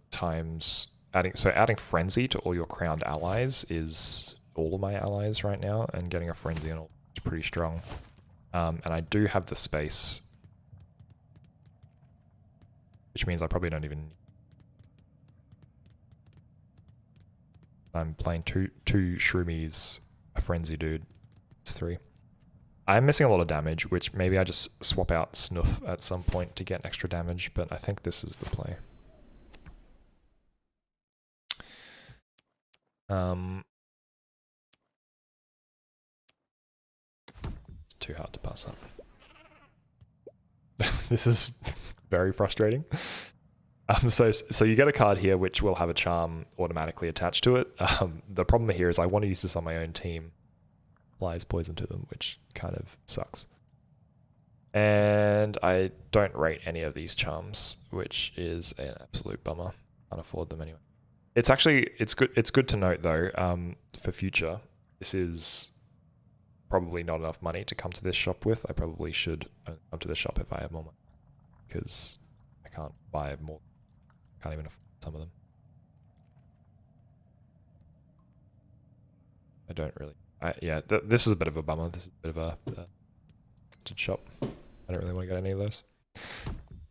Frenzy to all your crowned allies is all of my allies right now, and getting a Frenzy on all is pretty strong. And I do have the space, which means I probably don't even... I'm playing two Shroomies, a Frenzy dude. It's 3. I'm missing a lot of damage, which maybe I just swap out Snuff at some point to get extra damage, but I think this is the play. It's too hard to pass up. This is very frustrating. So you get a card here which will have a charm automatically attached to it. The problem here is I want to use this on my own team. Applies poison to them, which kind of sucks. And I don't rate any of these charms, which is an absolute bummer. Can't afford them anyway. It's good to note though, for future, this is probably not enough money to come to this shop with. I probably should come to the shop if I have more money, because I can't buy more. Can't even afford some of them. I don't really. Yeah, this is a bit of a bummer. This is a bit of a shop. I don't really want to get any of those.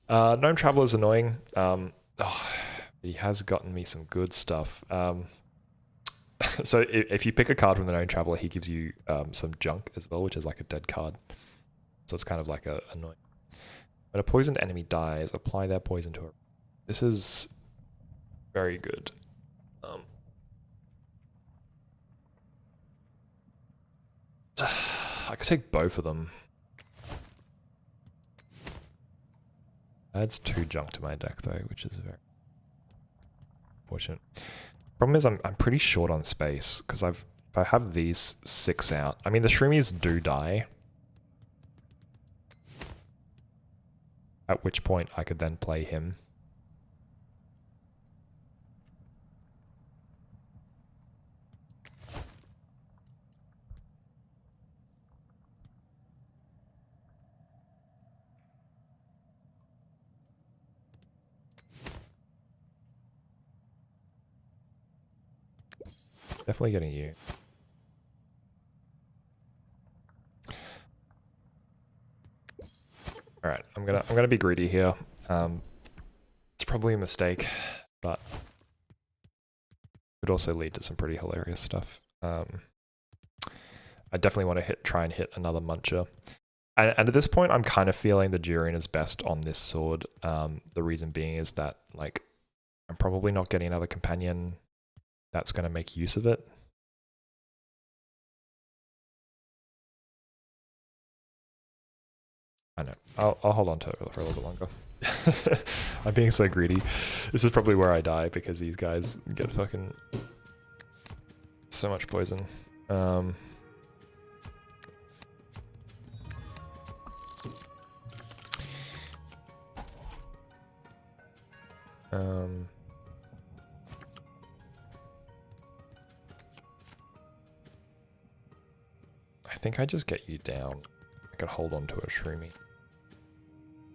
Gnome Traveler is annoying. He has gotten me some good stuff. So if you pick a card from the Gnome Traveler, he gives you some junk as well, which is like a dead card. So it's kind of like a annoying. When a poisoned enemy dies, apply their poison to it. This is very good. I could take both of them. Adds 2 junk to my deck though, which is very unfortunate. Problem is I'm pretty short on space, because if I have these 6 out, I mean the Shroomies do die. At which point I could then play him. Definitely getting you. All right, I'm gonna be greedy here. It's probably a mistake, but could also lead to some pretty hilarious stuff. I definitely want to try and hit another Muncher. And at this point, I'm kind of feeling the Durian is best on this sword. The reason being is that like I'm probably not getting another companion that's going to make use of it. I know. I'll hold on to it for a little bit longer. I'm being so greedy. This is probably where I die because these guys get fucking so much poison. I think I just get you down. I could hold on to a Shroomy.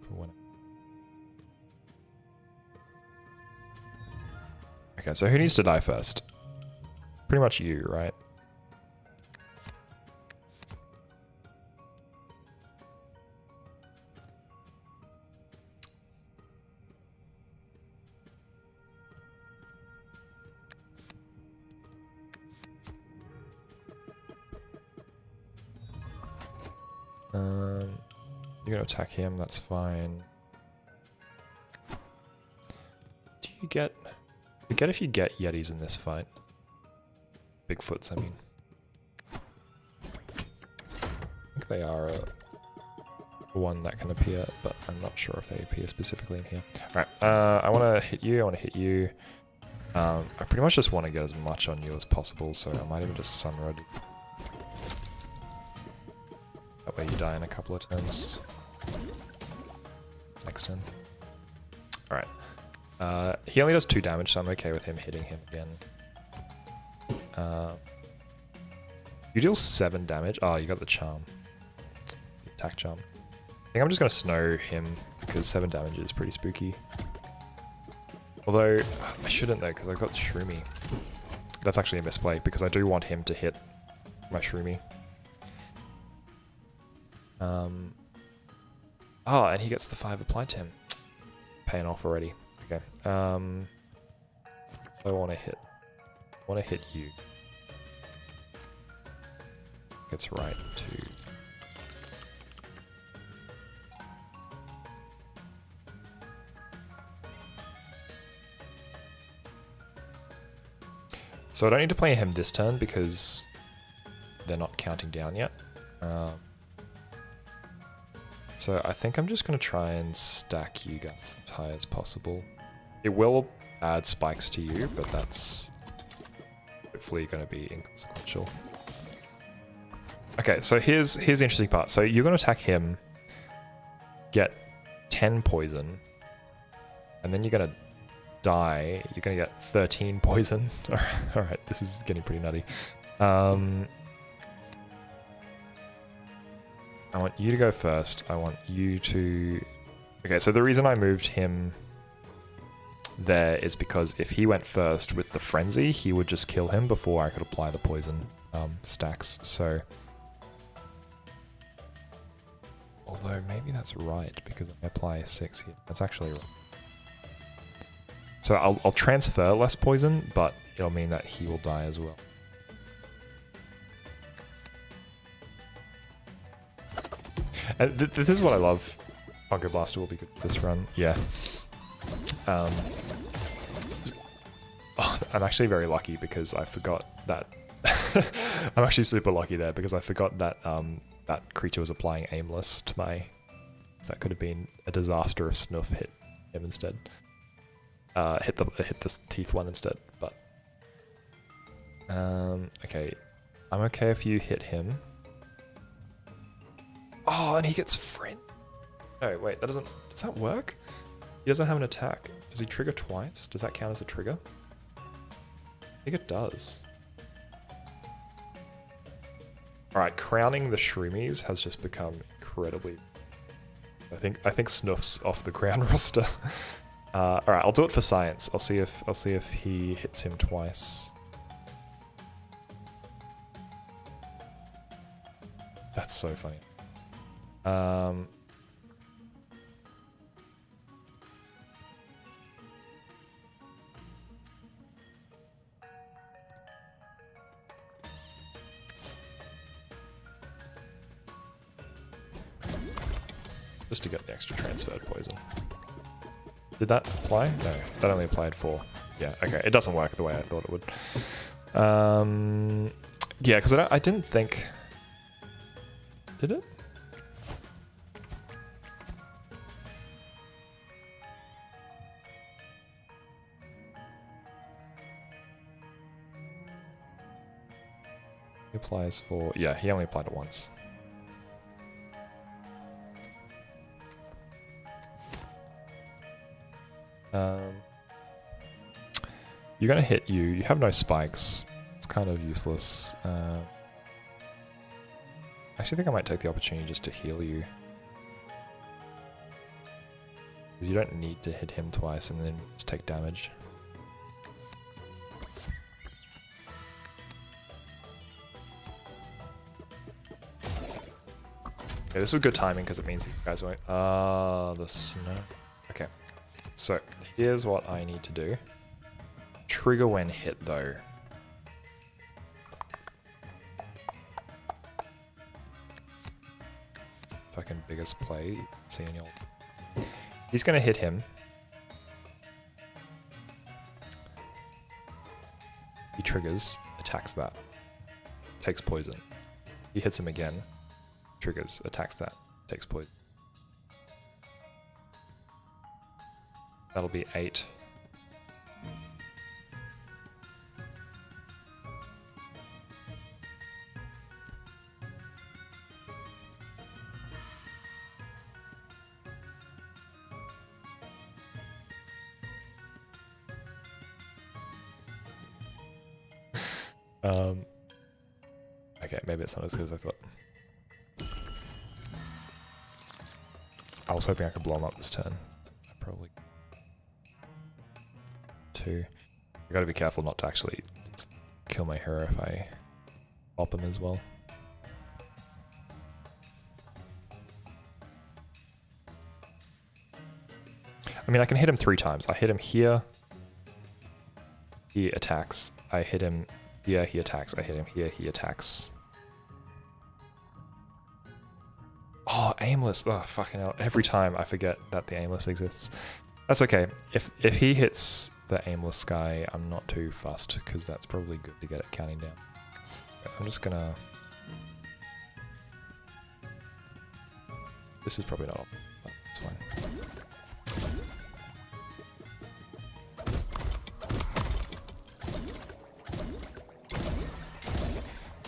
For when... Okay, so who needs to die first? Pretty much you, right? You're gonna attack him, that's fine. Do you get... I get if you get Yetis in this fight. Bigfoots, I mean. I think they are one that can appear, but I'm not sure if they appear specifically in here. Alright, I want to hit you, I want to hit you. I pretty much just want to get as much on you as possible, so I might even just Sunrod you. That way you die in a couple of turns. Next turn. Alright. He only does 2 damage, so I'm okay with him hitting him again. You deal 7 damage. Oh, you got the charm. The attack charm. I think I'm just going to snow him because 7 damage is pretty spooky. Although, I shouldn't though because I've got Shroomy. That's actually a misplay because I do want him to hit my Shroomy. Oh, and he gets the 5 applied to him. Paying off already. Okay. I want to hit you. Gets right to. So I don't need to play him this turn because they're not counting down yet. So I think I'm just going to try and stack you guys as high as possible. It will add spikes to you, but that's hopefully going to be inconsequential. Okay, so here's the interesting part. So you're going to attack him, get 10 poison, and then you're going to die. You're going to get 13 poison. Alright, this is getting pretty nutty. I want you to go first. I want you to... Okay, so the reason I moved him there is because if he went first with the frenzy, he would just kill him before I could apply the poison stacks. So... Although maybe that's right because I apply 6 here. That's actually right. So I'll transfer less poison, but it'll mean that he will die as well. And this is what I love. Fungo Blaster will be good for this run. Yeah. Oh, I'm actually very lucky because I forgot that. I'm actually super lucky there because I forgot that that creature was applying aimless to my. So that could have been a disaster if Snuff hit him instead. Hit the teeth one instead. But okay, I'm okay if you hit him. Oh, and he gets friend. No, wait, that doesn't. Does that work? He doesn't have an attack. Does he trigger twice? Does that count as a trigger? I think it does. Alright, crowning the Shroomies has just become incredibly... I think Snuff's off the crown roster. Alright, I'll do it for science. I'll see if he hits him twice. That's so funny. Just to get the extra transferred poison. Did that apply? No, that only applied 4. Yeah, okay, it doesn't work the way I thought it would. Yeah, because I didn't think... Did it? He applies for... Yeah, he only applied it once. You're gonna hit you. You have no spikes. It's kind of useless. I actually think I might take the opportunity just to heal you. Because you don't need to hit him twice and then just take damage. Okay, this is good timing because it means that you guys won't... the snow. Okay. So, here's what I need to do. Trigger when hit, though. Fucking biggest play. See any old... He's gonna hit him. He triggers, attacks that. Takes poison. He hits him again. Triggers, attacks that. Takes poison. That'll be 8. Okay, maybe it's not as good as I thought. I was hoping I could blow him up this turn. Probably. 2. I gotta be careful not to actually just kill my hero if I pop him as well. I mean, I can hit him 3 times. I hit him here. He attacks. I hit him here. He attacks. I hit him here. He attacks. Oh, aimless. Oh, fucking hell. Every time I forget that the aimless exists. That's okay. If he hits the aimless guy, I'm not too fussed, because that's probably good to get it counting down. I'm just gonna... This is probably not... but it's fine.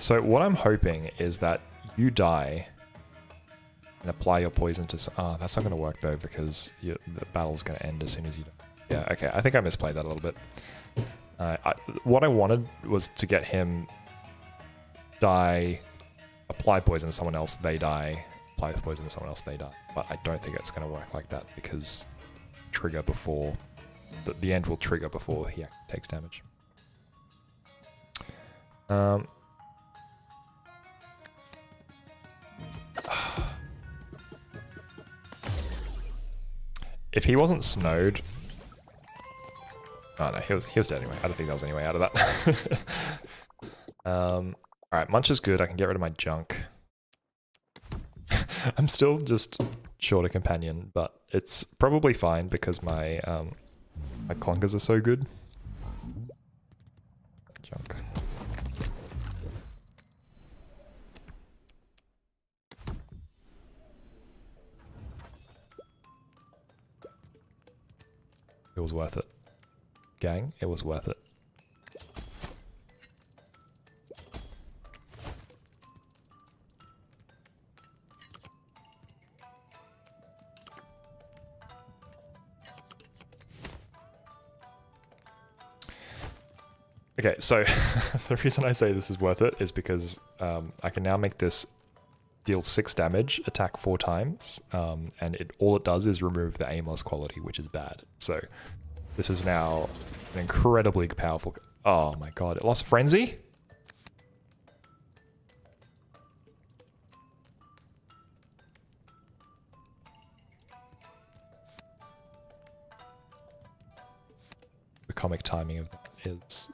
So what I'm hoping is that you die and apply your poison to... that's not going to work though, because the battle's going to end as soon as you die. Yeah, okay, I think I misplayed that a little bit. What I wanted was to get him die, apply poison to someone else, they die, apply poison to someone else, they die. But I don't think it's going to work like that, because trigger before... The end will trigger before he takes damage. If he wasn't snowed... Oh no, he was dead anyway. I don't think there was any way out of that. Alright, Munch is good. I can get rid of my junk. I'm still just short a companion, but it's probably fine because my my clunkers are so good. Junk. It was worth it. Gang, it was worth it. Okay, so the reason I say this is worth it is because I can now make this deal 6 damage, attack 4 times, and all it does is remove the aimless quality, which is bad. So this is now an incredibly powerful... Oh my god, it lost Frenzy? The comic timing of that is...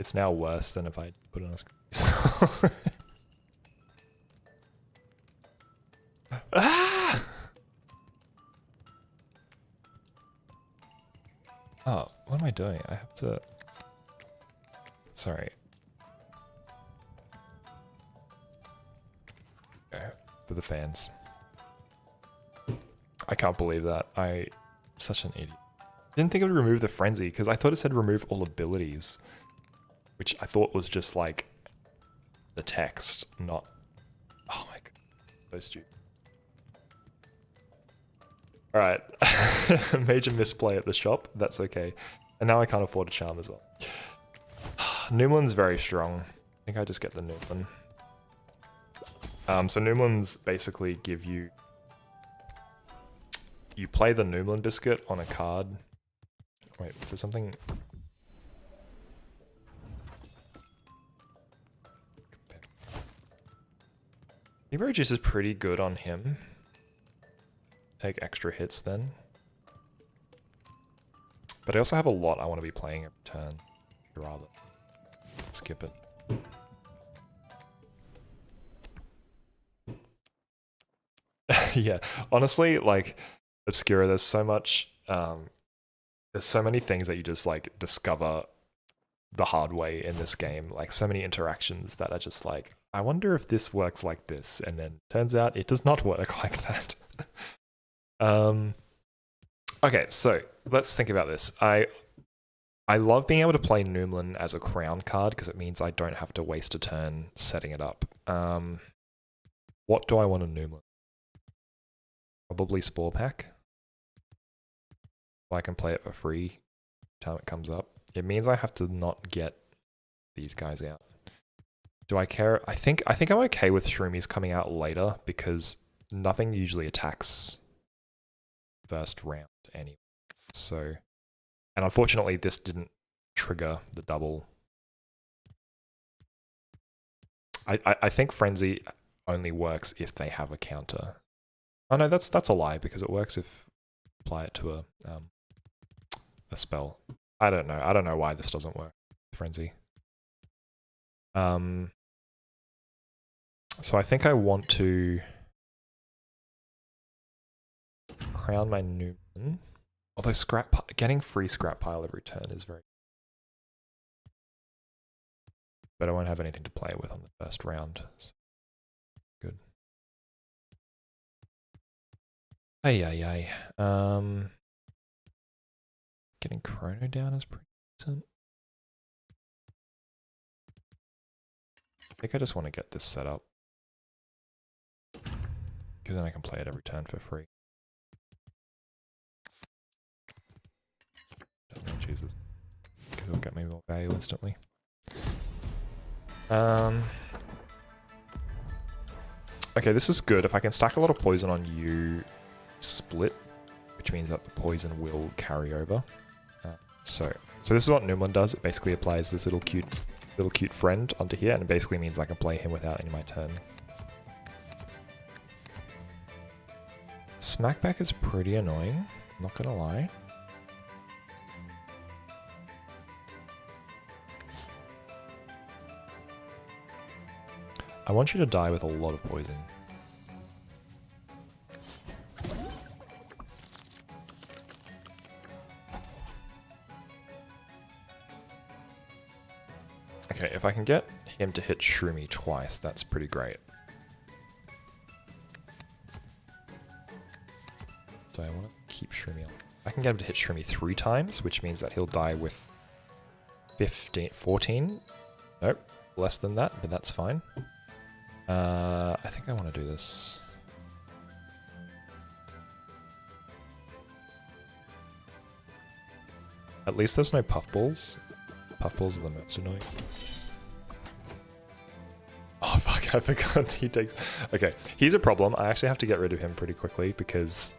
It's now worse than if I put it on a screen. Ah! Oh, what am I doing? I have to... Sorry. Okay, for the fans. I can't believe that. I'm such an idiot. I didn't think it would remove the frenzy, because I thought it said remove all abilities. Which I thought was just like the text, not... Oh my god, so stupid. Alright, major misplay at the shop, that's okay. And now I can't afford a charm as well. Noomlin's very strong. I think I just get the Noomlin. So Noomlins basically give you... You play the Noomlin biscuit on a card. Wait, is there something... Hero Juice is pretty good on him. Take extra hits then. But I also have a lot I want to be playing every turn. I'd rather skip it. Yeah, honestly, like, Obscura, there's so much, there's so many things that you just, like, discover the hard way in this game. Like, so many interactions that are just like, I wonder if this works like this, and then turns out it does not work like that. Okay, so let's think about this. I I love being able to play Noomlin as a crown card because it means I don't have to waste a turn setting it up. What do I want to Noomlin? Probably Spore Pack. I can play it for free every time it comes up. It means I have to not get these guys out. Do I care? I think I'm okay with Shroomies coming out later because nothing usually attacks first round anyway. So, and unfortunately this didn't trigger the double. I think Frenzy only works if they have a counter. Oh no, that's a lie because it works if you apply it to a spell. I don't know. I don't know why this doesn't work. Frenzy. So I think I want to crown my Newman. Although getting free scrap pile every turn is very... But I won't have anything to play with on the first round. So good. Ay. Getting Chrono down is pretty decent. I think I just want to get this set up. Because then I can play it every turn for free. Don't want to choose this. Because it'll get me more value instantly. Okay, this is good. If I can stack a lot of poison on you, split, which means that the poison will carry over. So this is what Noomlin does. It basically applies this little cute friend onto here, and it basically means I can play him without any of my turn. Smackback is pretty annoying, not gonna lie. I want you to die with a lot of poison. Okay, if I can get him to hit Shroomy twice, that's pretty great. Do I want to keep Shroomy on? I can get him to hit Shroomy 3 times, which means that he'll die with 14? Nope, less than that, but that's fine. I think I want to do this. At least there's no puffballs. Puffballs are the most annoying. Oh fuck, I forgot he takes... Okay, he's a problem. I actually have to get rid of him pretty quickly because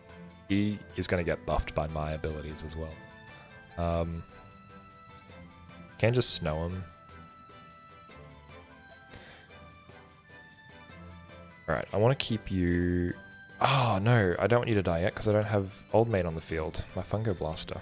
he is going to get buffed by my abilities as well. Can just snow him. Alright, I want to keep you... Oh no, I don't want you to die yet because I don't have Old Mate on the field. My Fungo Blaster.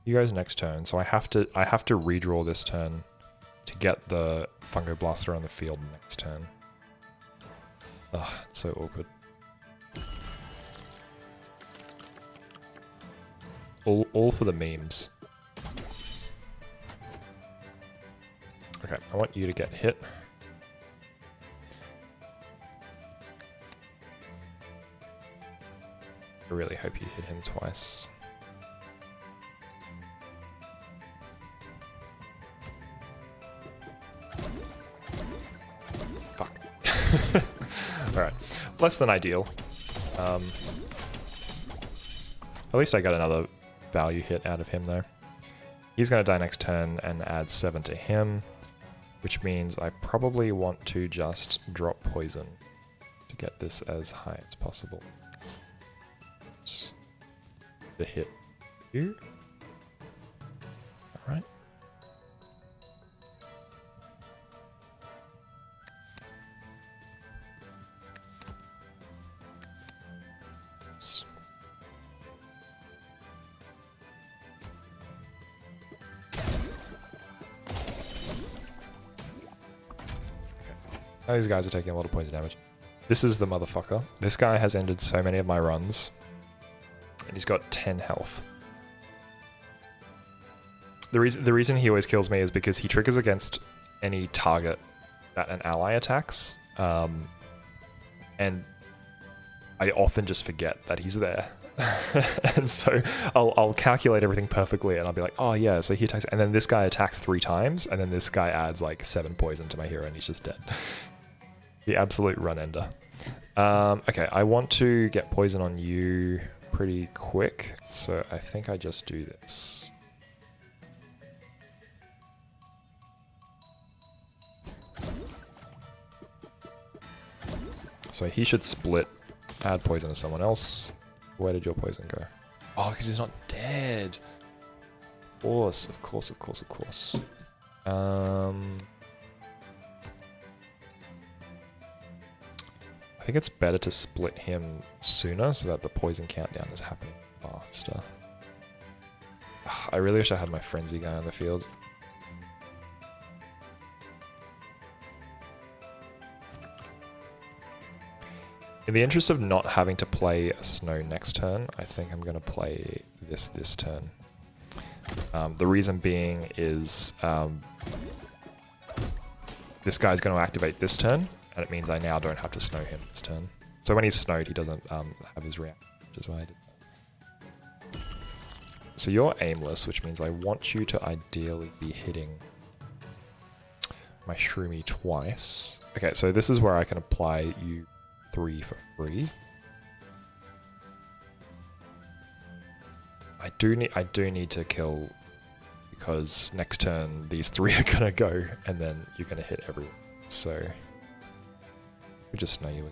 You guys next turn, so I have to redraw this turn to get the Fungo Blaster on the field next turn. Ugh, it's so awkward. All for the memes. Okay, I want you to get hit. I really hope you hit him twice. Alright, less than ideal. At least I got another value hit out of him though. He's going to die next turn and add 7 to him, which means I probably want to just drop poison to get this as high as possible. To hit you. Alright. These guys are taking a lot of poison damage. This is the motherfucker. This guy has ended so many of my runs. And he's got 10 health. The reason he always kills me is because he triggers against any target that an ally attacks, and I often just forget that he's there. And so I'll calculate everything perfectly, and I'll be like, oh yeah, so he attacks, and then this guy attacks 3 times, and then this guy adds like 7 poison to my hero, and he's just dead. The absolute run ender. Okay, I want to get poison on you pretty quick, so I think I just do this. So he should split, add poison to someone else. Where did your poison go? Oh, because he's not dead. Of course, of course, of course, of course. I think it's better to split him sooner so that the poison countdown is happening faster. I really wish I had my frenzy guy on the field. In the interest of not having to play a snow next turn, I think I'm going to play this turn. The reason being is this guy's going to activate this turn, and it means I now don't have to snow him this turn. So when he's snowed, he doesn't have his reaction, which is why I did that. So you're aimless, which means I want you to ideally be hitting my Shroomy twice. Okay, so this is where I can apply you 3 for free. I do need to kill, because next turn these 3 are gonna go, and then you're gonna hit everyone. So we just snow you.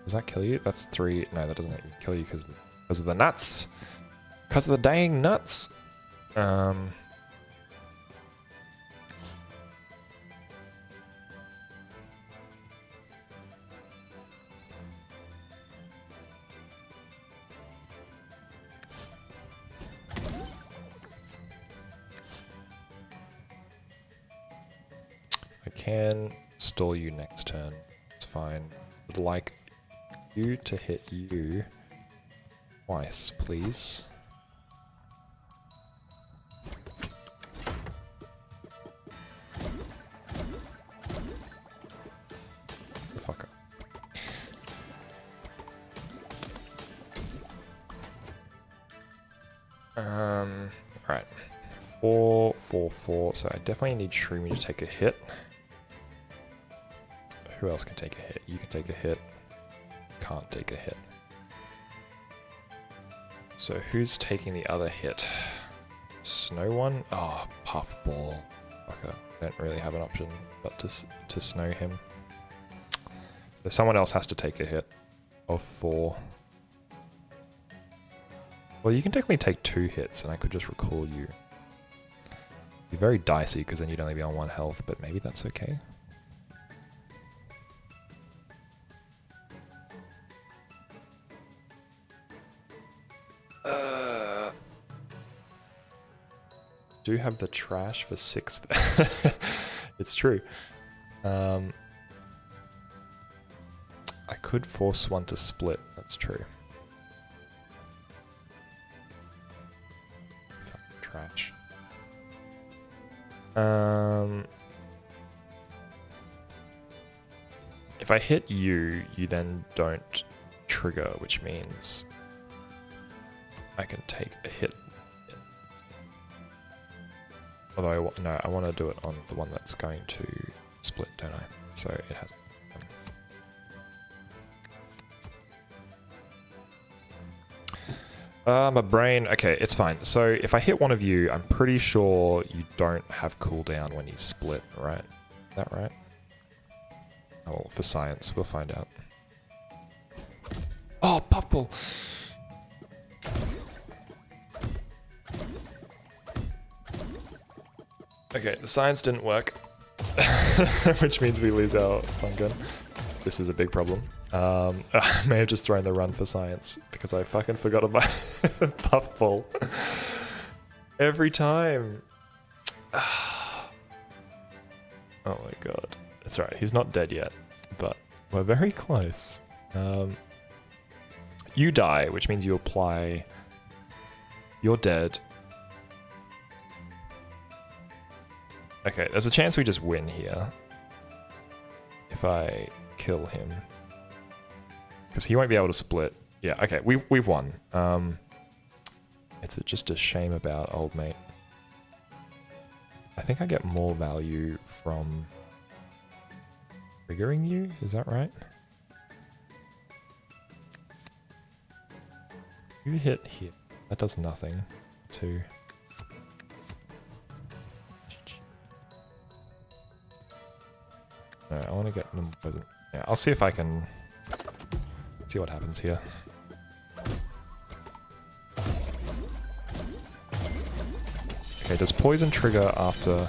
Does that kill you? That's 3. No, that doesn't kill you because of the nuts. Because of the dang nuts. I can stall you next turn. It's fine. Would like you to hit you twice, please. The fucker. Alright. 4, 4, 4. So I definitely need Shroomy to take a hit. Who else can take a hit? You can take a hit. Can't take a hit. So who's taking the other hit? Snow one? Oh, Puffball. Okay, I don't really have an option but to snow him. So someone else has to take a hit of 4. Well, you can technically take 2 hits and I could just recall you. It'd be very dicey because then you'd only be on 1 health, but maybe that's okay. Do have the trash for 6th. It's true. I could force one to split. That's true. Trash. If I hit you, you then don't trigger, which means I can take a hit. Although, no, I want to do it on the one that's going to split, don't I? So it has... my brain... Okay, it's fine. So if I hit one of you, I'm pretty sure you don't have cooldown when you split, right? Is that right? Oh, well, for science, we'll find out. Oh, Puffball! Okay, the science didn't work, which means we lose our fun gun. This is a big problem. I may have just thrown the run for science because I fucking forgot about Puffball. Every time. Oh my god. That's right, he's not dead yet, but we're very close. You die, which means you apply... You're dead. Okay, there's a chance we just win here. If I kill him. Because he won't be able to split. Yeah, okay, we've won. It's just a shame about old mate. I think I get more value from triggering you, is that right? You hit here. That does nothing to... No, I want to get them present. Yeah, I'll see if I can see what happens here. Okay, does poison trigger after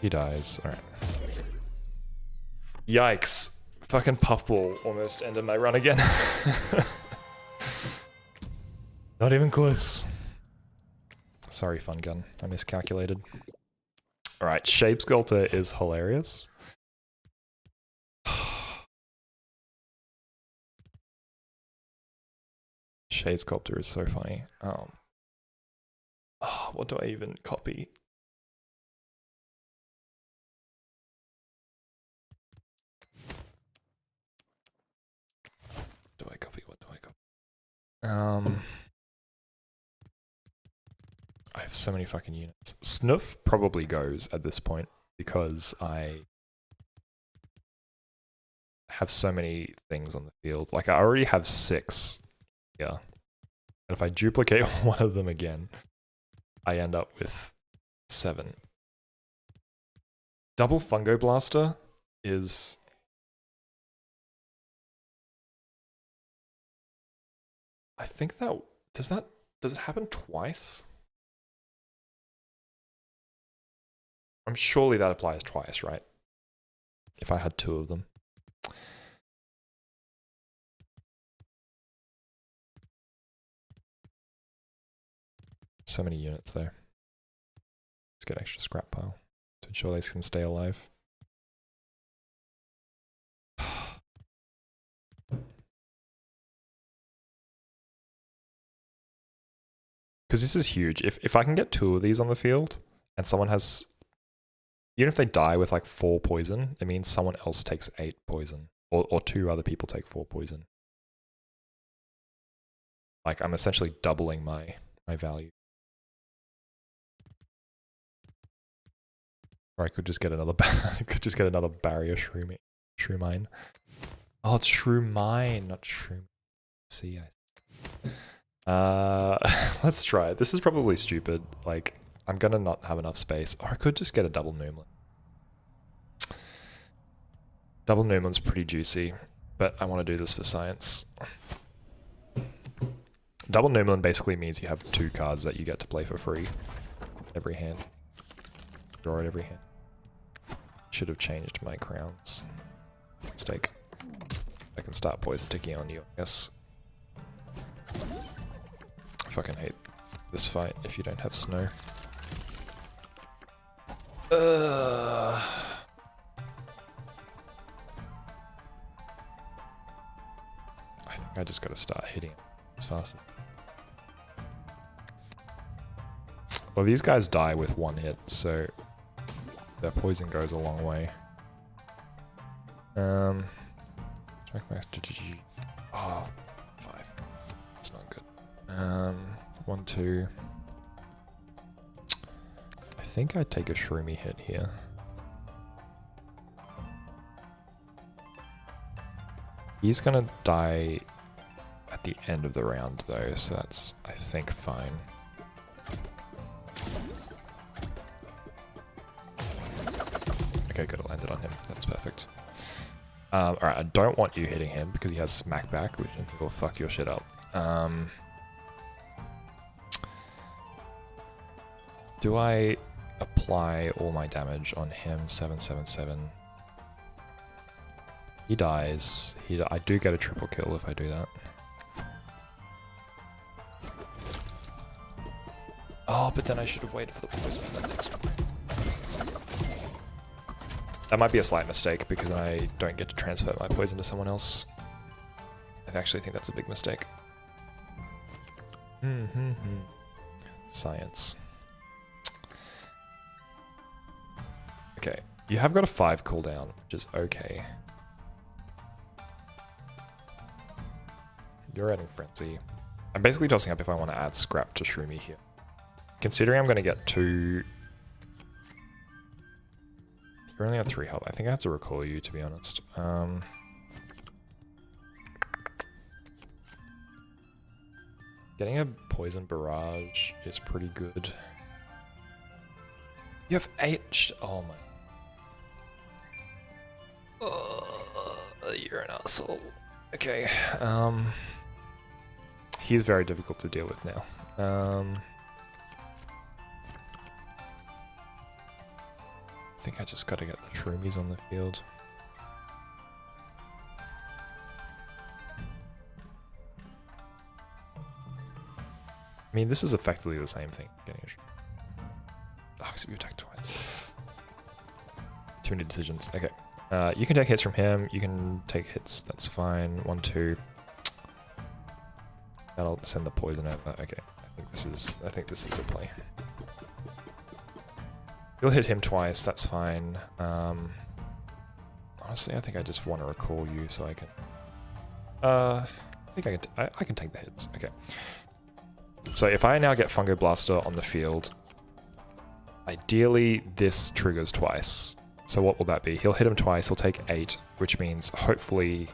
he dies? Alright. Yikes. Fucking puffball almost ended my run again. Not even close. Sorry, fun gun. I miscalculated. Alright, Shape Sculptor is hilarious. Shade Sculptor is so funny. What do I even copy? What do I copy? I have so many fucking units. Snuff probably goes at this point because I have so many things on the field. Like I already have 6. Yeah. And if I duplicate one of them again, I end up with 7. Double Fungo Blaster is... I think that... Does it happen twice? Surely that applies twice, right? If I had 2 of them. So many units there. Let's get extra scrap pile to ensure they can stay alive. Because this is huge. If I can get 2 of these on the field and someone has... Even if they die with like 4 poison, it means someone else takes 8 poison. Or 2 other people take 4 poison. Like I'm essentially doubling my value. Or I could just get another barrier Shroomine. Oh, it's Shroomine, not Shroom. See, let's try it. This is probably stupid. Like, I'm gonna not have enough space. Or I could just get a double Noomlin. Double Noomlin's pretty juicy, but I want to do this for science. Double Noomlin basically means you have 2 cards that you get to play for free every hand. Draw it every hand. Should have changed my crowns. Mistake. I can start poison ticking on you, I guess. I fucking hate this fight if you don't have snow. I think I just gotta start hitting it as fast as... Well, these guys die with 1 hit, so their poison goes a long way. Check my strategy. Oh, 5. That's not good. 1, 2. I think I take a Shroomy hit here. He's gonna die at the end of the round though, so that's, I think, fine. Okay, good, it landed on him. That's perfect. Alright, I don't want you hitting him because he has smack back, which he will fuck your shit up. Do I apply all my damage on him? 777. He dies. I do get a triple kill if I do that. Oh, but then I should have waited for the poison for that next one. That might be a slight mistake because I don't get to transfer my poison to someone else. I actually think that's a big mistake. Science. Okay, you have got a 5 cooldown, which is okay. You're adding Frenzy. I'm basically tossing up if I want to add Scrap to Shroomy here. Considering I'm going to get 2... You only have 3 health. I think I have to recall you, to be honest. Getting a Poison Barrage is pretty good. You have 8... Oh my... You're an asshole. Okay, he's very difficult to deal with now. I think I just gotta get the Shroomies on the field. I mean, this is effectively the same thing. Getting a oh, so you attacked twice. Too many decisions. Okay. You can take hits from him. You can take hits. That's fine. 1, 2. That'll send the poison over. Okay. I think this is a play. You'll hit him twice. That's fine. Honestly, I think I just want to recall you so I can. I think I can take the hits. Okay. So if I now get Fungo Blaster on the field, ideally this triggers twice. So what will that be? He'll hit him twice, he'll take 8, which means hopefully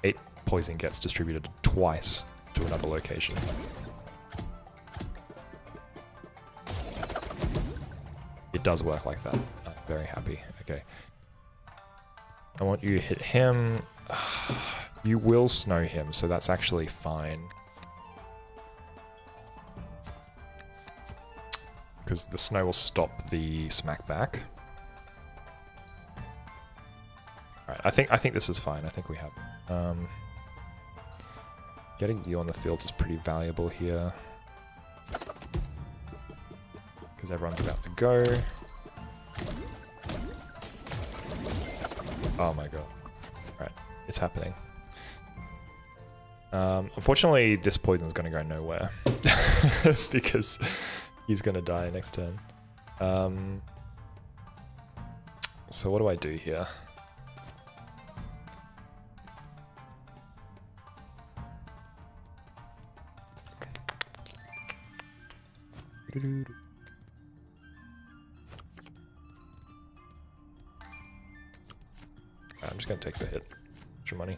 8 poison gets distributed twice to another location. It does work like that. I'm very happy. Okay. I want you to hit him. You will snow him, so that's actually fine. Because the snow will stop the smack back. Alright, I think this is fine. I think we have. Getting you on the field is pretty valuable here. Because everyone's about to go. Oh my god. Alright, it's happening. Unfortunately, this poison is going to go nowhere. Because he's going to die next turn. So what do I do here? I'm just going to take the hit. Extra money.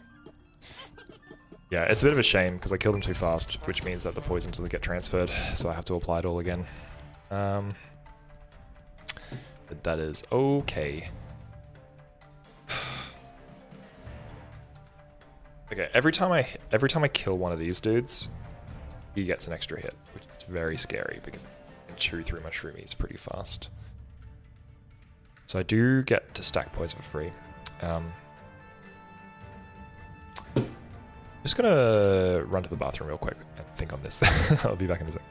Yeah, it's a bit of a shame because I killed him too fast, which means that the poison doesn't get transferred, so I have to apply it all again. But that is okay. Okay, every time I kill one of these dudes, he gets an extra hit, which is very scary because I can chew through my shroomies pretty fast. So I do get to stack poison for free. Just gonna run to the bathroom real quick and think on this. I'll be back in a sec.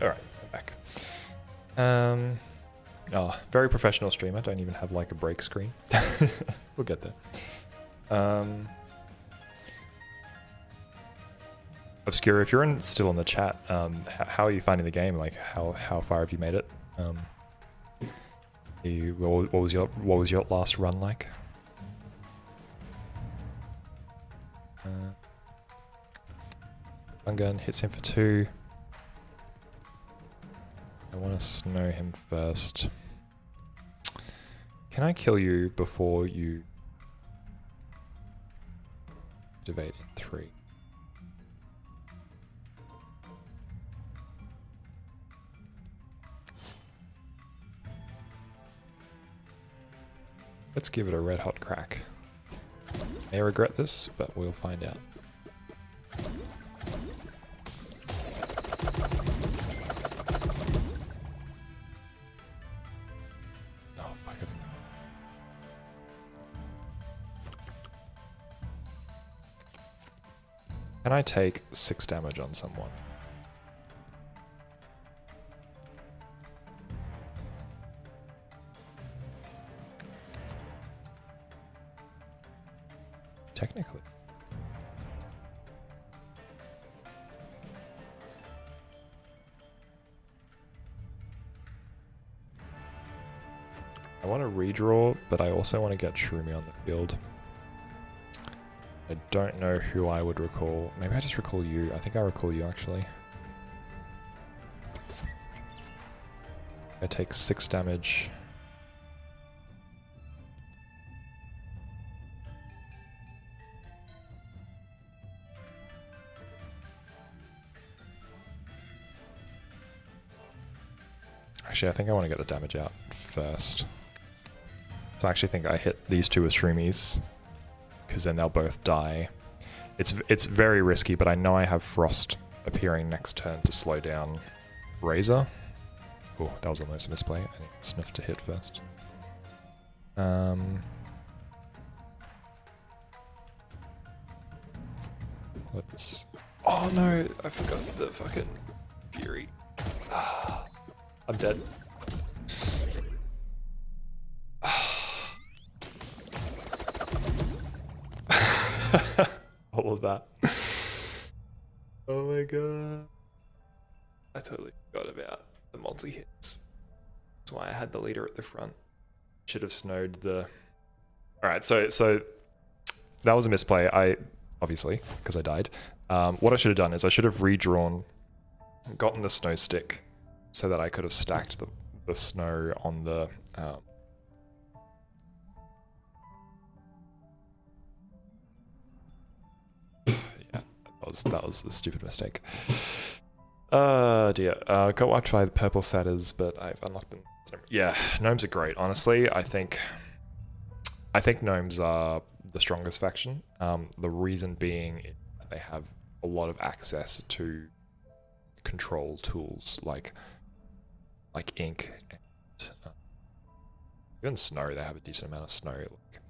Alright, I'm back. Oh, very professional streamer. Don't even have like a break screen. We'll get there. Obscura, if you're still in the chat, how are you finding the game? Like, how far have you made it? What was your last run like? One gun hits him for 2. I want to snow him first. Can I kill you before you activate in 3? Let's give it a red hot crack. May regret this, but we'll find out. Oh, fuck it. Can I take 6 damage on someone? Technically. I want to redraw, but I also want to get Shroomy on the field. I don't know who I would recall. Maybe I just recall you. I think I recall you actually. I take 6 damage. Actually, I think I want to get the damage out first. So I actually think I hit these 2 as Shroomies, because then they'll both die. It's very risky, but I know I have Frost appearing next turn to slow down Razor. Oh, that was almost a misplay. I need Sniff to hit first. Let's... Oh no, I forgot the fucking Fury. I'm dead. All of that. Oh my god. I totally forgot about the multi-hits. That's why I had the leader at the front. Should have snowed the... Alright, so that was a misplay. Obviously, because I died. What I should have done is I should have redrawn, gotten the snow stick, so that I could have stacked the snow on the... yeah, that was a stupid mistake. Dear. Got wiped by the purple satyrs, but I've unlocked them. Yeah, gnomes are great. Honestly, I think gnomes are the strongest faction. The reason being that they have a lot of access to control tools like ink and even snow. They have a decent amount of snow. Like,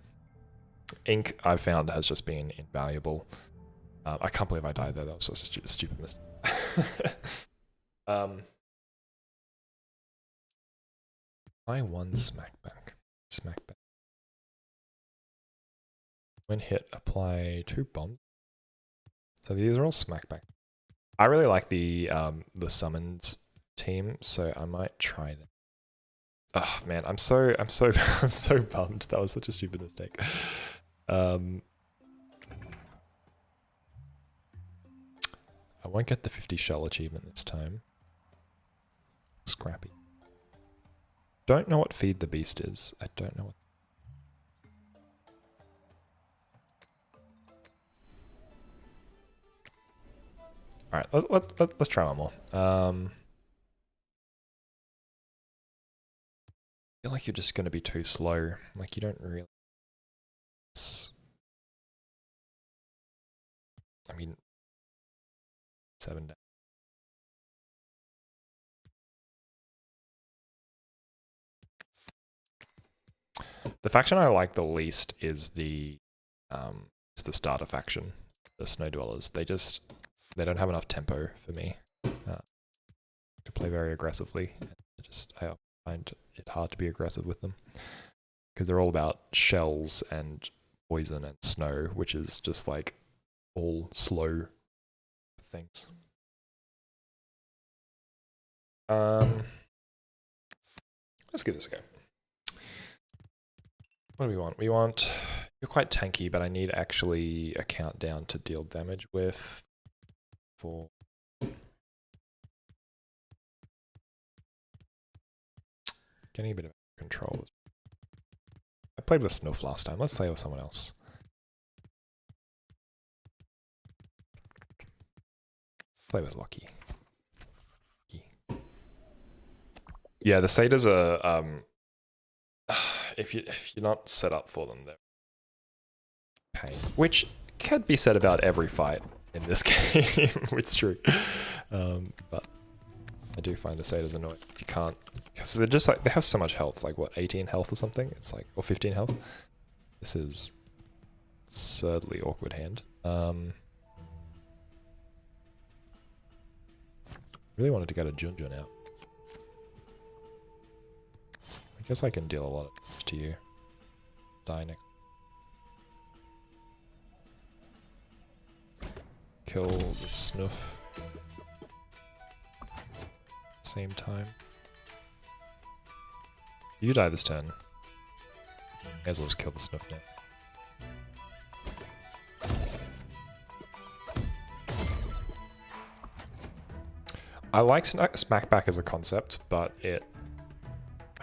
ink, I've found, has just been invaluable. I can't believe I died there. That was such a stupid mistake. I won smackback. When hit, apply 2 bombs. So these are all smackback. I really like the summons team, so I might try them. Oh man, I'm so bummed. That was such a stupid mistake. I won't get the 50 shell achievement this time. Scrappy. Don't know what Feed the Beast is. I don't know what... Alright, let's try one more. I feel like you're just going to be too slow. Like, you don't really... I mean... 7 days. The faction I like the least is the starter faction, the Snow Dwellers. They don't have enough tempo for me. to play very aggressively. I find it hard to be aggressive with them because they're all about shells and poison and snow, which is just like all slow things. Let's give this a go. What do we want? We want... You're quite tanky, but I need actually a countdown to deal damage with. For... Getting a bit of control. I played with Snuff last time. Let's play with someone else. Play with Lockie. Yeah, the satyrs are if you're not set up for them, they're pain. Which could be said about every fight in this game. It's true. But I do find the satyrs annoying. You can't, because they're just like, they have so much health, like what, 18 health or something? It's like, or 15 health. This is absurdly awkward hand. Really wanted to get a Junjun out. I guess I can deal a lot of damage to you. Die next. Kill the Snuff. Same time. You die this turn. May as well just kill the Snuff now. I like Smackback as a concept, but I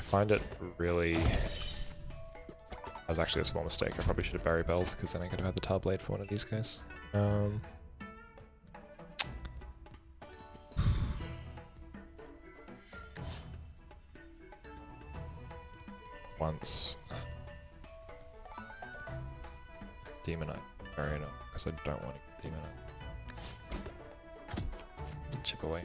find it really... That was actually a small mistake. I probably should have Berry Bells, because then I could have had the Tar Blade for one of these guys. Once. Demonite. Very enough, because I don't want to Demonite. Chip away.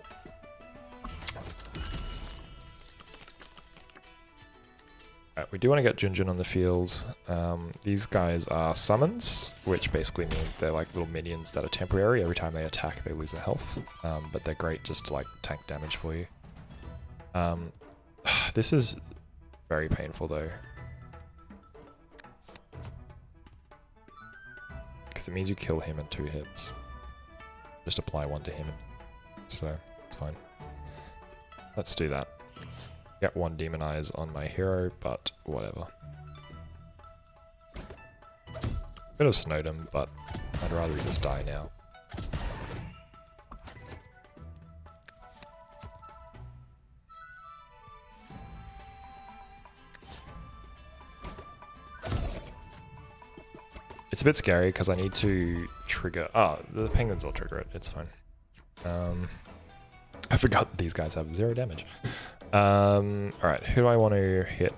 Right, we do want to get Junjun on the field. These guys are summons, which basically means they're like little minions that are temporary. Every time they attack, they lose their health. But they're great just to like tank damage for you. This is very painful though. Because it means you kill him in 2 hits. Just apply 1 to him. So, it's fine. Let's do that. Get 1 Demonize on my hero, but whatever. Could have snowed him, but I'd rather he just die now. It's a bit scary because I need to trigger... Ah, the penguins will trigger it, it's fine. I forgot these guys have 0 damage. Alright, who do I want to hit?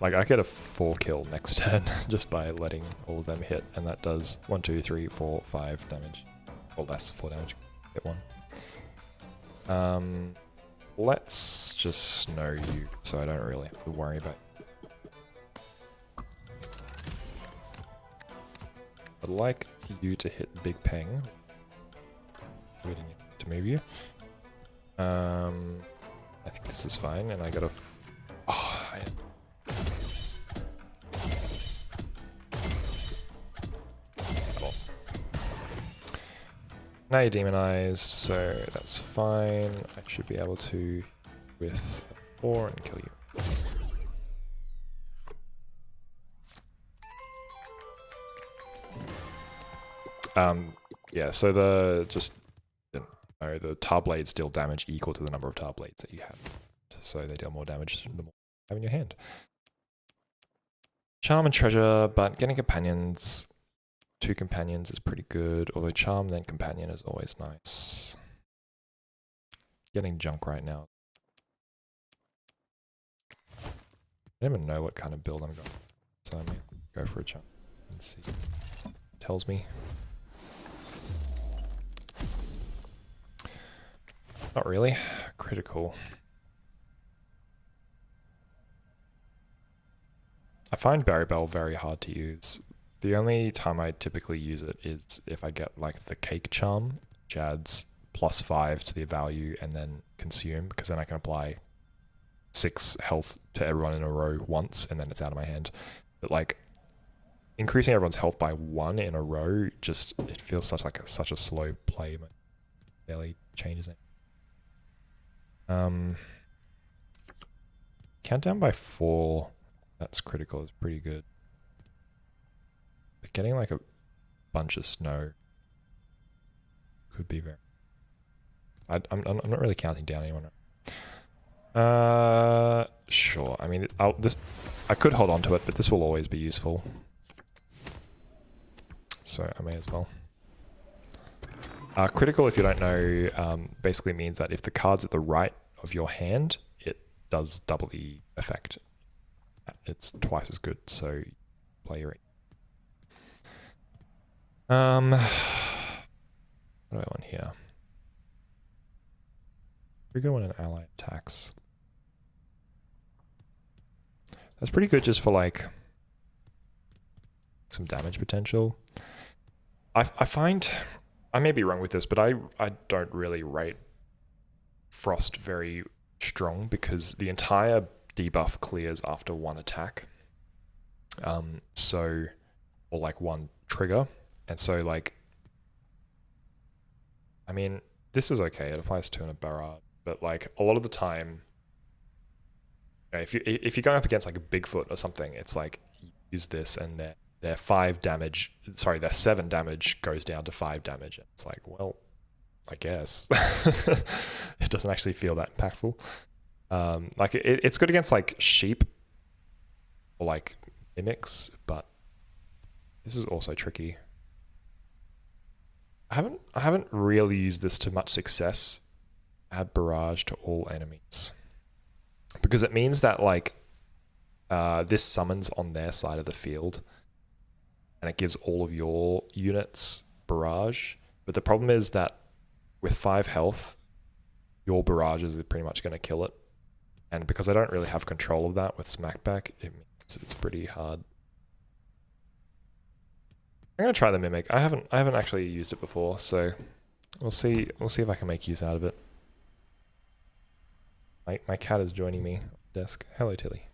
Like, I get a 4 kill next turn just by letting all of them hit, and that does 1, 2, 3, 4, 5 damage. Or less, 4 damage. Hit 1. Let's just snow you, so I don't really have to worry about it. I'd like you to hit Big Peng. We didn't need to move you. I think this is fine, and I got a... Cool. Now you're demonized, so that's fine. I should be able to with 4 and kill you. Yeah, so the Tar Blades deal damage equal to the number of Tar Blades that you have. So they deal more damage the more you have in your hand. Charm and Treasure, but getting companions, 2 companions is pretty good, although Charm then companion is always nice. Getting junk right now. I don't even know what kind of build I'm going, so I'm going to go for a charm and see what it tells me. Not really. Critical. I find Berry Bell very hard to use. The only time I typically use it is if I get like the Cake Charm, which adds +5 to the value and then consume, because then I can apply 6 health to everyone in a row once and then it's out of my hand. But like increasing everyone's health by 1 in a row, just it feels such a slow play. But barely changes it. Countdown by 4. That's critical. Is pretty good. But getting like a bunch of snow could be very. I'm not really counting down anyone. Sure. I mean, I could hold on to it, but this will always be useful. So I may as well. Critical, if you don't know, basically means that if the card's at the right of your hand, it does double the effect. It's twice as good, so play your... What do I want here? Trigger when an ally attacks. That's pretty good just for like some damage potential. I find, I may be wrong with this, but I don't really rate Frost very strong because the entire debuff clears after 1 attack. So, or like 1 trigger. And so like, I mean, this is okay. It applies to a barrage, but like a lot of the time, you know, if you're going up against like a Bigfoot or something, it's like you use this and their 5 damage, sorry, their 7 damage goes down to 5 damage. It's like, well, I guess it doesn't actually feel that impactful. Like it's good against like sheep or like mimics, but this is also tricky. I haven't really used this to much success. Add barrage to all enemies, because it means that like this summons on their side of the field, and it gives all of your units barrage. But the problem is that with 5 health, your barrages are pretty much going to kill it. And because I don't really have control of that with Smackback, it means it's pretty hard. I'm gonna try the Mimic. I haven't actually used it before, so we'll see if I can make use out of it. My cat is joining me on the desk. Hello, Tilly.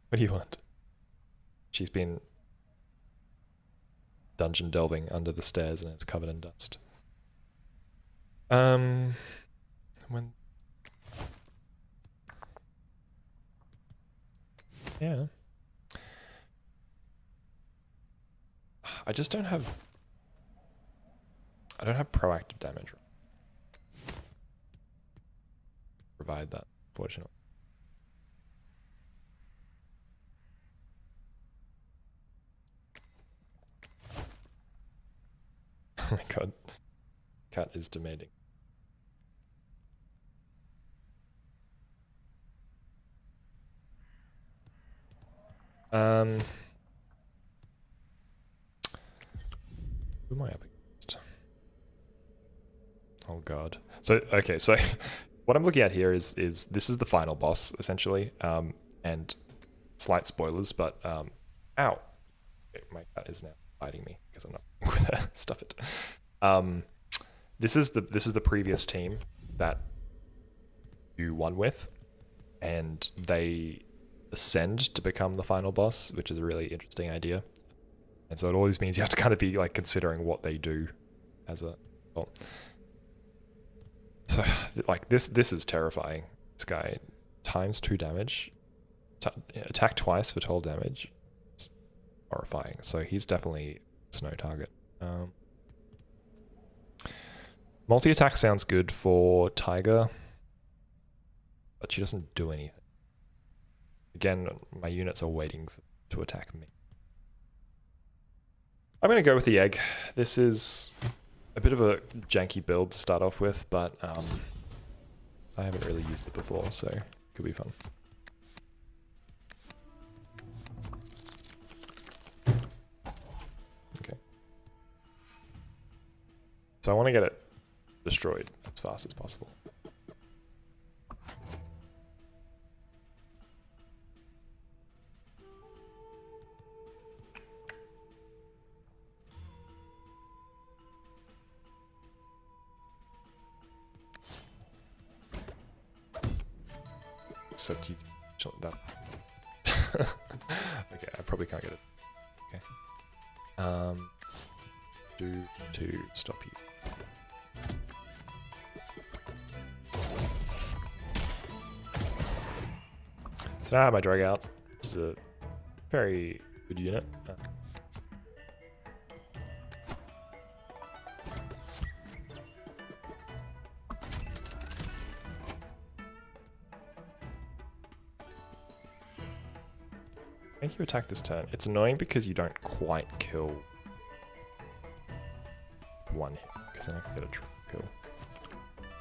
What do you want? She's been dungeon delving under the stairs and it's covered in dust. Yeah. I just don't have... I don't have proactive damage. Provide that, fortunately. Oh my god. Cat is demanding. Who am I up against? Oh god. So, okay, so what I'm looking at here is this is the final boss, essentially. And slight spoilers, but ow. Okay, my cat is now biting me because I'm not with her. Stop it. This is the previous team that you won with, and they ascend to become the final boss, which is a really interesting idea. And so it always means you have to kind of be like considering what they do as a... Well, so like this is terrifying. This guy times 2 damage, attack twice for 12 damage. It's horrifying. So he's definitely a snow target. Multi-attack sounds good for Tiger, but she doesn't do anything. Again, my units are waiting to attack me. I'm going to go with the egg. This is a bit of a janky build to start off with, but I haven't really used it before, so it could be fun. Okay. So I want to get it destroyed as fast as possible. except you that. Okay, I probably can't get it. Okay. Do to stop you. So now I have my drag out, which is a very good unit. Make you attack this turn. It's annoying because you don't quite kill one hit, because then I can get a triple kill.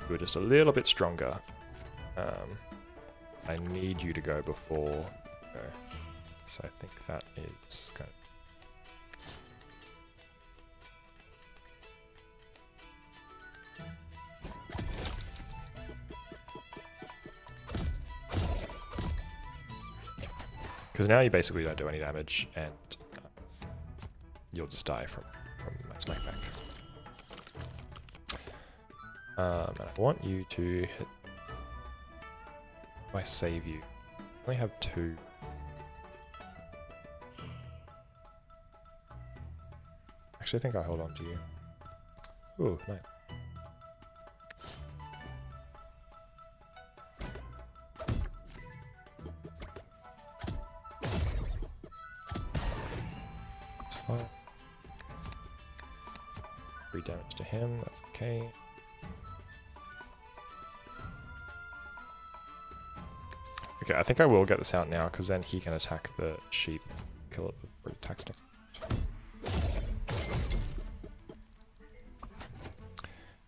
You were just a little bit stronger. I need you to go before you go. So I think that is kind of... Because now you basically don't do any damage, and you'll just die from my smackback. And I want you to hit... If I save you, I only have 2. Actually, I think I'll hold on to you. Ooh, nice. That's fine. 3 damage to him, that's okay. Okay, I think I will get this out now, because then he can attack the sheep, kill it before it attacks next.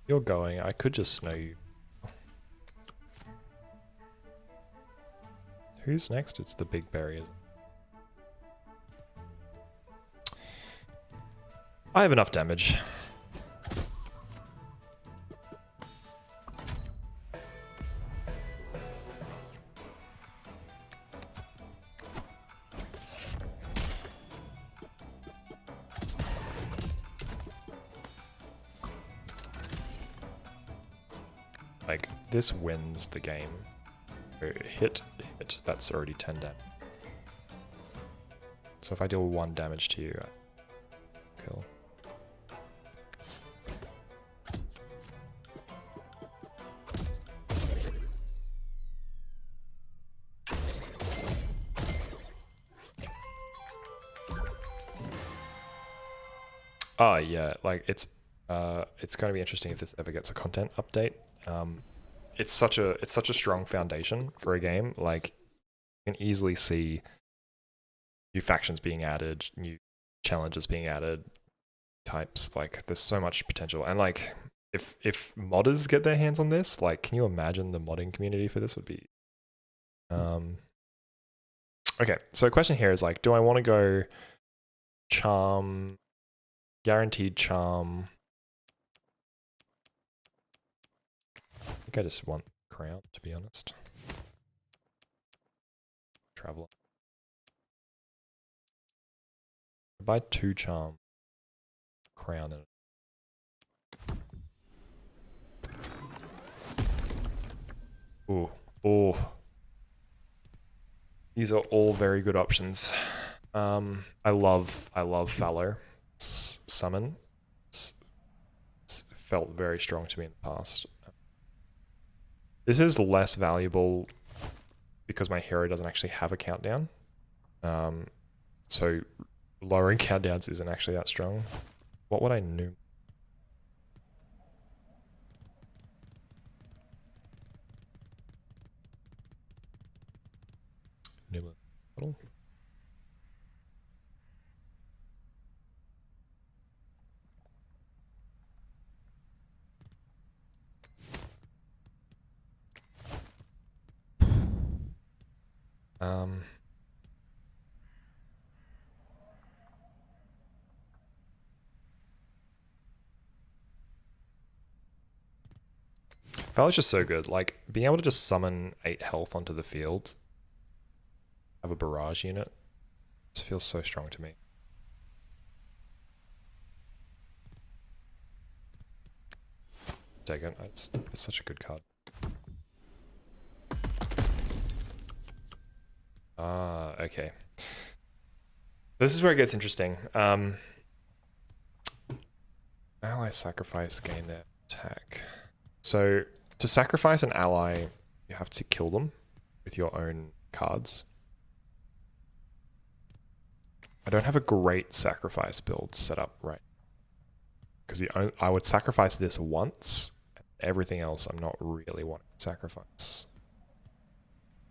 You're going, I could just snow you. Who's next? It's the big berry, isn't it? I have enough damage. Like, this wins the game. Hit, that's already 10 damage. So if I deal 1 damage to you, I kill. Oh yeah, like it's going to be interesting if this ever gets a content update. It's such a strong foundation for a game. Like, you can easily see new factions being added, new challenges being added, types. Like, there's so much potential. And like, if modders get their hands on this, like, can you imagine the modding community for this would be? Okay, so the question here is like, do I want to go charm, guaranteed charm? I think I just want crown, to be honest. Traveler. Buy 2 charm, crown, and ooh. These are all very good options. I love Fallow. Summon. It's felt very strong to me in the past. This is less valuable because my hero doesn't actually have a countdown. So lowering countdowns isn't actually that strong. What would I new? New. Fallow's just so good. Like, being able to just summon 8 health onto the field, have a barrage unit, this feels so strong to me. Take it. It's such a good card. Ah, okay. This is where it gets interesting. Ally sacrifice, gain their attack. So to sacrifice an ally, you have to kill them with your own cards. I don't have a great sacrifice build set up right. Because I would sacrifice this once, and everything else I'm not really wanting to sacrifice.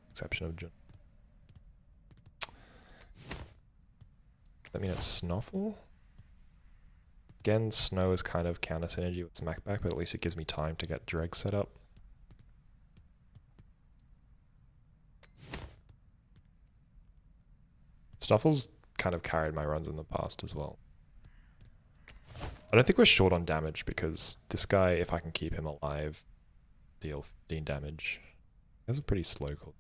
Exception of Jun. Does that mean it's Snuffle? Again, Snow is kind of counter synergy with Smackback, but at least it gives me time to get Dreg set up. Snuffle's kind of carried my runs in the past as well. I don't think we're short on damage because this guy, if I can keep him alive, deal 15 damage. That's a pretty slow call.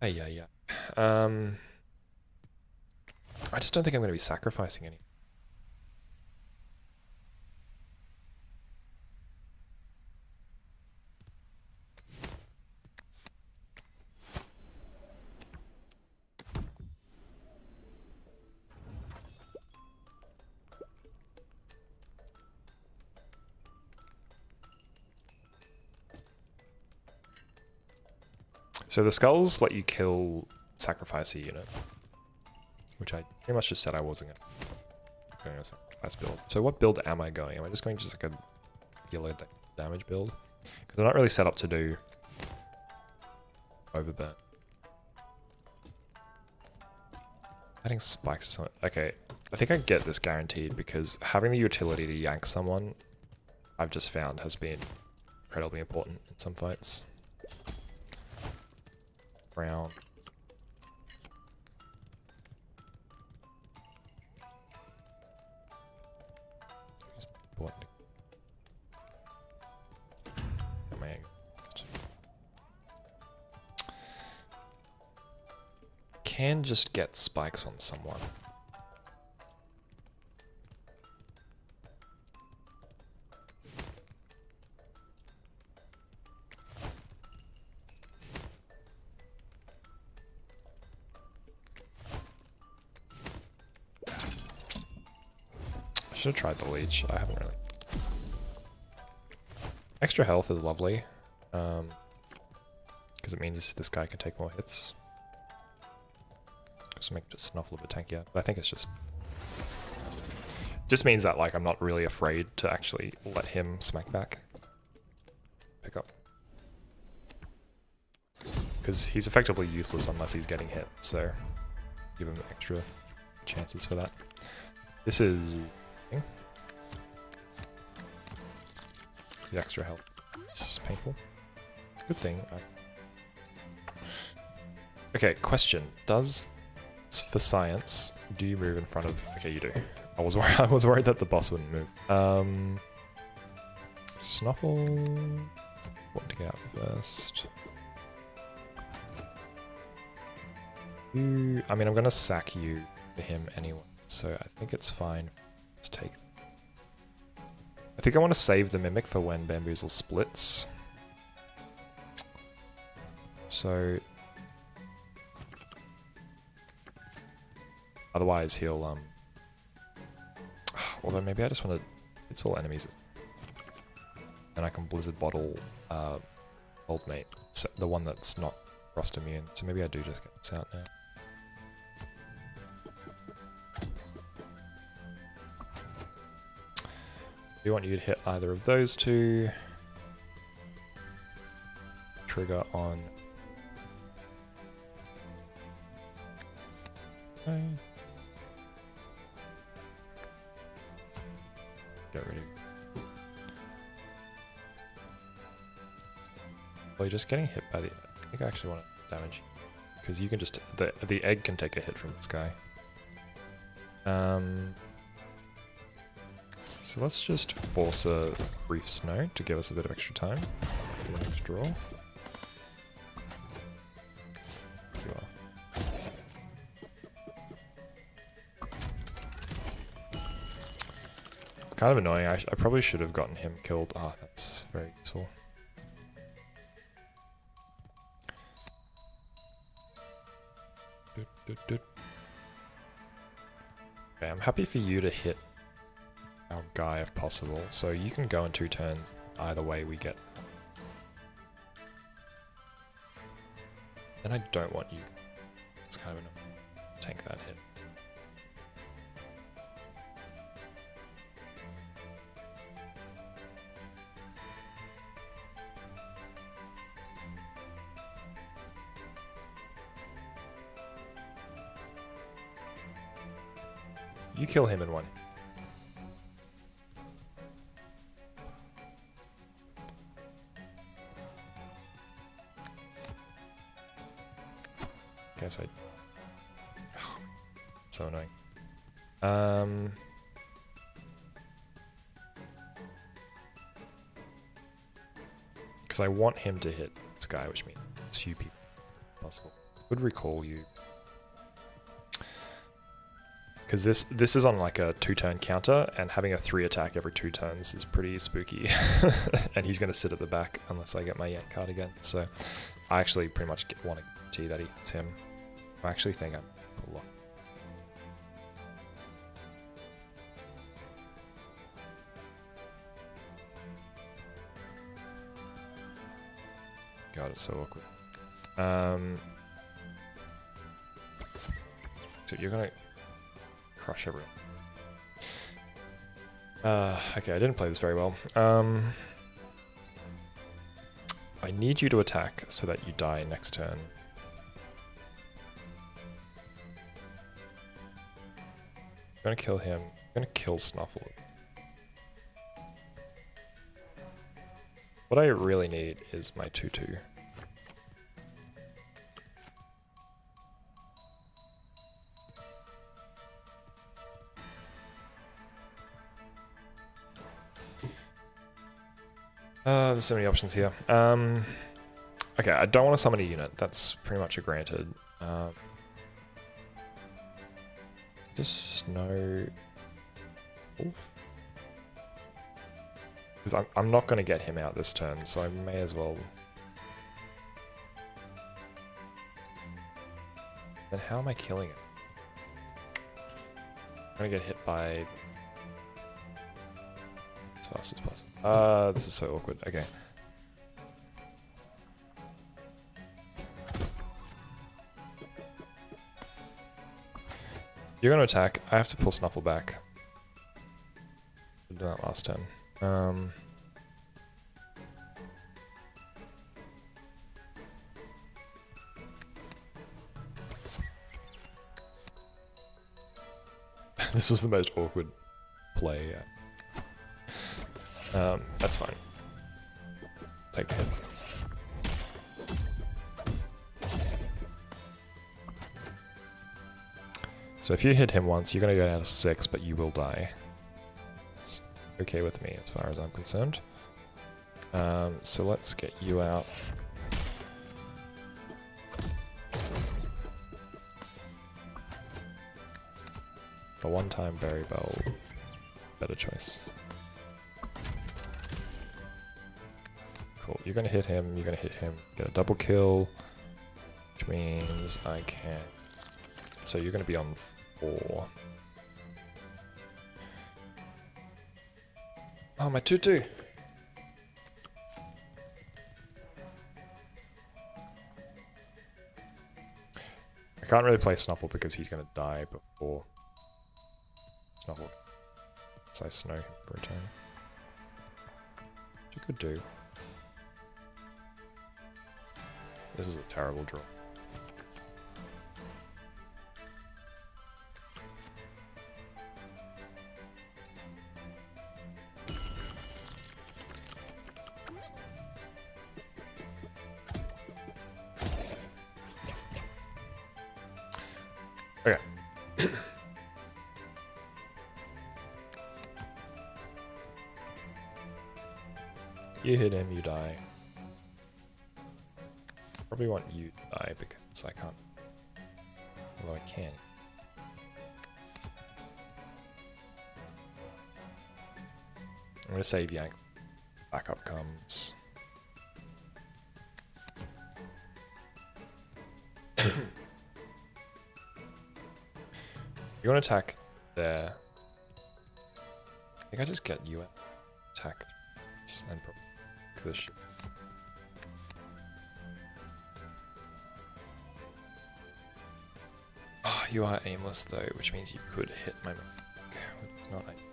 Yeah. I just don't think I'm going to be sacrificing any. So the skulls let you sacrifice a unit, which I pretty much just said I wasn't going to sacrifice build. So what build am I going? Am I just going to just like a regular damage build? Because I'm not really set up to do overburn. Adding spikes or something. Okay, I think I get this guaranteed because having the utility to yank someone, I've just found has been incredibly important in some fights. Round. Can just get spikes on someone. I should have tried the leech. I haven't really. Extra health is lovely, because it means this guy can take more hits. Just make just Snuffle a bit tankier, but I think it's just means that like I'm not really afraid to actually let him smack back, pick up, because he's effectively useless unless he's getting hit. So give him extra chances for that. This is the extra health. It's painful. Good thing. Okay, question. For science, do you move in front of... Okay, you do. I was worried that the boss wouldn't move. Snuffle... What to get out first? I mean, I'm gonna sack you to him anyway, so I think it's fine. Let's take... I think I want to save the Mimic for when Bamboozle splits. So... Otherwise he'll, although maybe I just want to... It's all enemies. And I can Blizzard Bottle, Old Mate. So the one that's not Frost immune. So maybe I do just get this out now. Do you want you to hit either of those two? Trigger on... Okay. Get rid of... Well, you're just getting hit by the... I think I actually want to damage. Because you can just... The egg can take a hit from this guy. So let's just force a brief snow to give us a bit of extra time. Do the next draw. Kind of annoying. I probably should have gotten him killed. Ah, that's very useful. Okay, I'm happy for you to hit our guy if possible. So you can go in 2 turns. Either way we get. Then I don't want you. It's kind of annoying. Tank that hit. You kill him in 1. Guess I. So annoying. Because I want him to hit this guy, which means 2 people possible. Would recall you. Because this is on like a 2-turn counter, and having a 3 attack every 2 turns is pretty spooky. And he's going to sit at the back unless I get my Yank card again. So I actually pretty much want to guarantee that he hits him. I actually think I'm a lot. God, it's so awkward. So you're going to crush everyone. Okay, I didn't play this very well. I need you to attack so that you die next turn. I'm gonna kill him. I'm gonna kill Snuffle. What I really need is my 2/2. There's so many options here. Okay, I don't want to summon a unit. That's pretty much a granted. Just Snow Wolf? Because I'm not going to get him out this turn, so I may as well. Then how am I killing it? I'm going to get hit by as fast as possible. This is so awkward. Okay. You're going to attack. I have to pull Snuffle back. I did that last turn. This was the most awkward play. That's fine. Take the hit. So if you hit him once, you're going to go down to 6, but you will die. It's okay with me as far as I'm concerned. So let's get you out. A one-time Berry Bell, better choice. Cool, you're going to hit him, you're going to hit him, get a double kill, which means I can... So you're going to be on 4. Oh, my 2/2! I can't really play Snuffle because he's going to die before Snuffle. So I snow him for a turn. Which you could do. This is a terrible draw. Okay. You hit him, you die. Probably want you to die because I can't. Although I can. I'm gonna save Yank. Backup comes. You want to attack there. I think I just get you attack and probably this shit. Oh, you are aimless though, which means you could hit my mark, which is not ideal.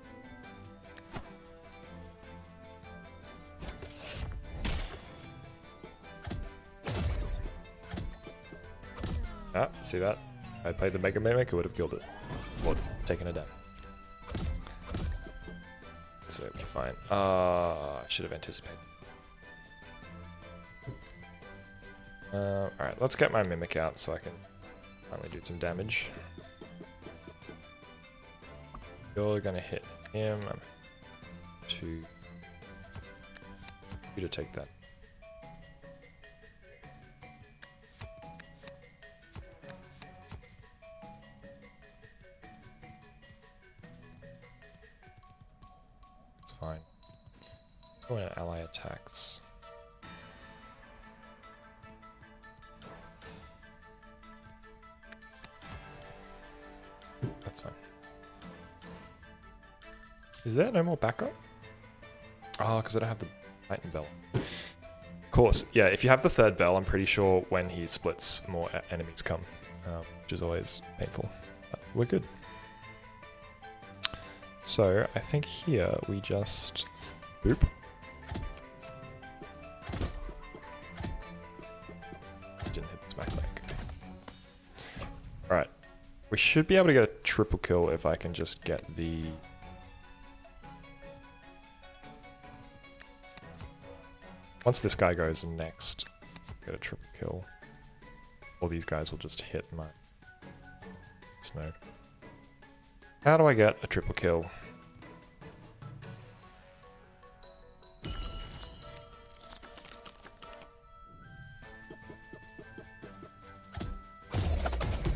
Ah, see that? If I played the Mega Mimic, I would have killed it. Or taken it down. So it'd be fine. I should have anticipated. Alright, let's get my Mimic out so I can finally do some damage. You're gonna hit him. I'm to you to take that. It's fine. When an ally attacks. That's fine. Is there no more backup? Oh, because I don't have the Titan Bell. Of course, yeah, if you have the third bell, I'm pretty sure when he splits, more enemies come, which is always painful. But we're good. So, I think here we just... Boop. Didn't hit the smack back. Alright. We should be able to get a triple kill if I can just get the... Once this guy goes next, get a triple kill. All these guys will just hit my snow. How do I get a triple kill?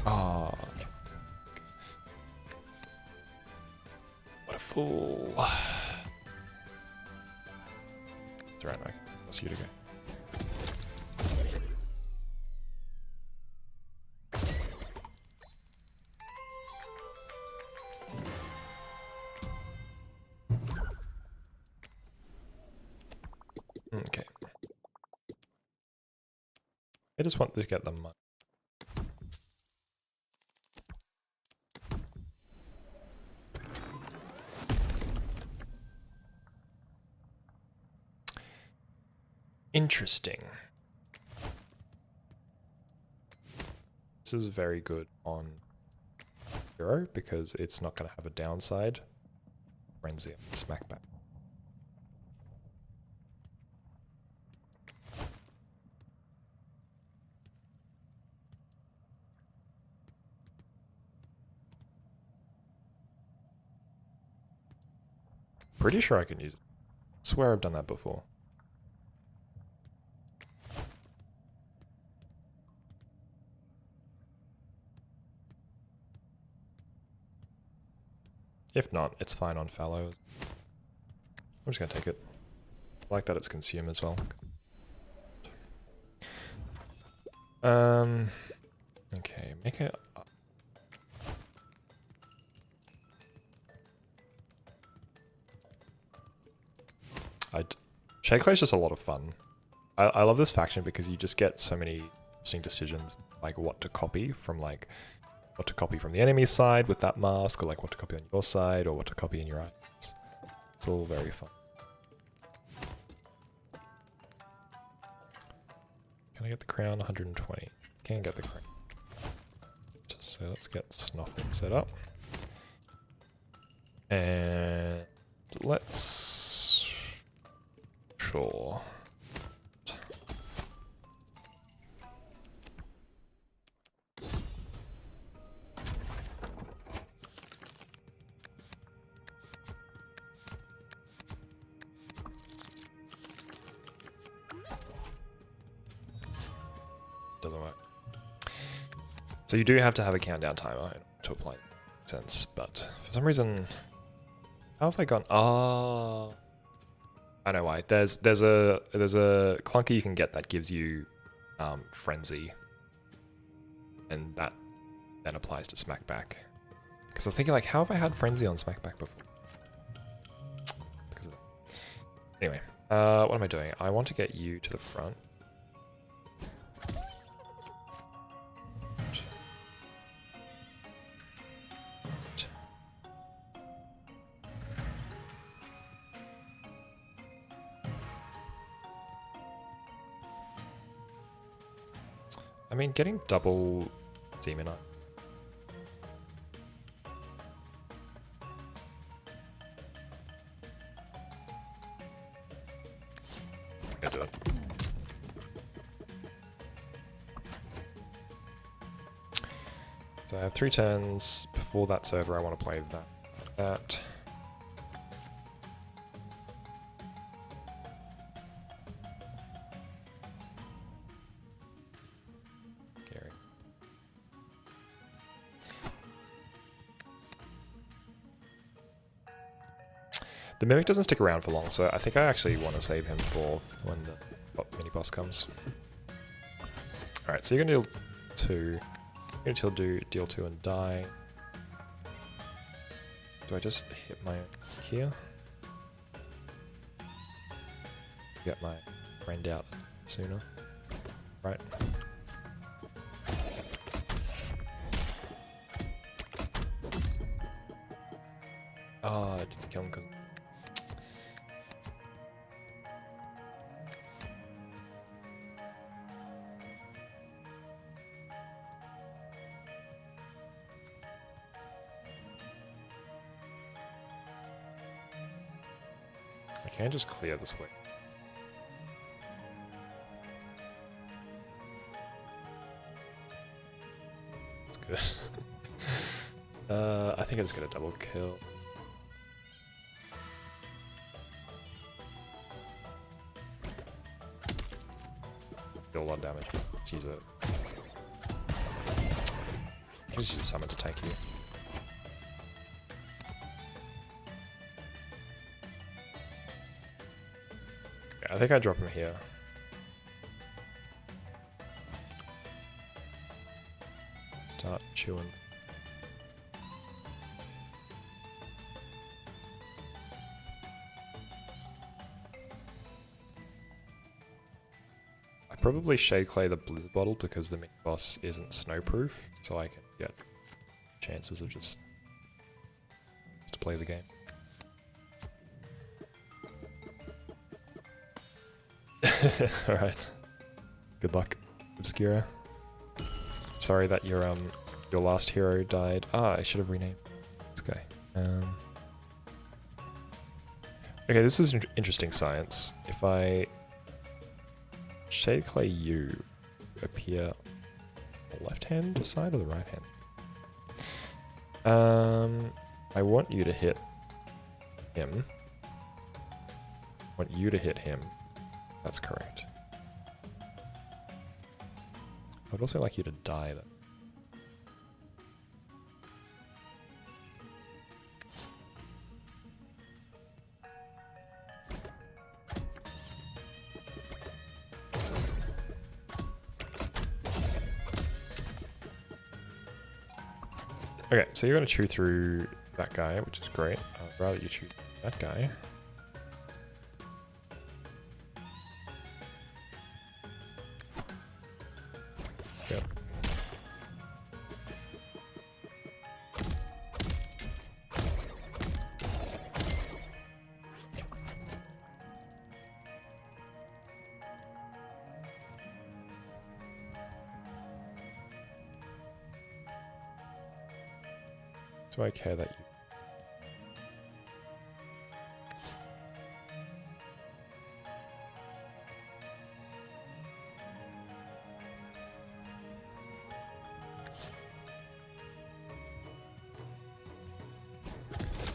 Ah, what a fool! It's right, Mike. That's you to go. Okay. I just want to get the money. Interesting. This is very good on Hero because it's not going to have a downside. Frenzy and smackback. Pretty sure I can use it. I swear I've done that before. If not, it's fine on fallow. I'm just gonna take it. I like that it's consume as well. Okay, make it up. Shadeclay's just a lot of fun. I love this faction because you just get so many interesting decisions, like what to copy from what to copy from the enemy side with that mask, or like what to copy on your side, or what to copy in your items. It's all very fun. Can I get the crown? 120. Can get the crown. So let's get snoffing set up. And let's... Sure. Doesn't work. So you do have to have a countdown timer to apply sense, but for some reason, how have I gone? Oh, I know why. There's a clunker you can get that gives you frenzy, and that then applies to smackback. Because I was thinking, like, how have I had Frenzy on Smackback before? Because of that. Anyway, what am I doing? I want to get you to the front. I mean, getting double Demonite. I do it. So I have 3 turns. Before that's over, I want to play that. The Mimic doesn't stick around for long, so I think I actually want to save him for when the mini-boss comes. Alright, so you're going to deal 2. You're going to deal 2 and die. Do I just hit my here? Get my friend out sooner. Right. Oh, I didn't kill him because... I can just clear this way. That's good. I think I just get a double kill. Deal a lot of damage. Let's use it. Just use a summon to tank you. I think I drop him here. Start chewing. I probably Shade Clay the Blizzard Bottle because the mini boss isn't snowproof, so I can get chances of just to play the game. Alright. Good luck, Obscura. Sorry that your last hero died. Ah, I should have renamed this guy. Okay, this is interesting science. If I Shade Clay you appear on the left hand side or the right hand? I want you to hit him. I want you to hit him. That's correct. I'd also like you to die though. Okay, so you're going to chew through that guy, which is great. I'd rather you chew that guy. Yep. Do I care that you...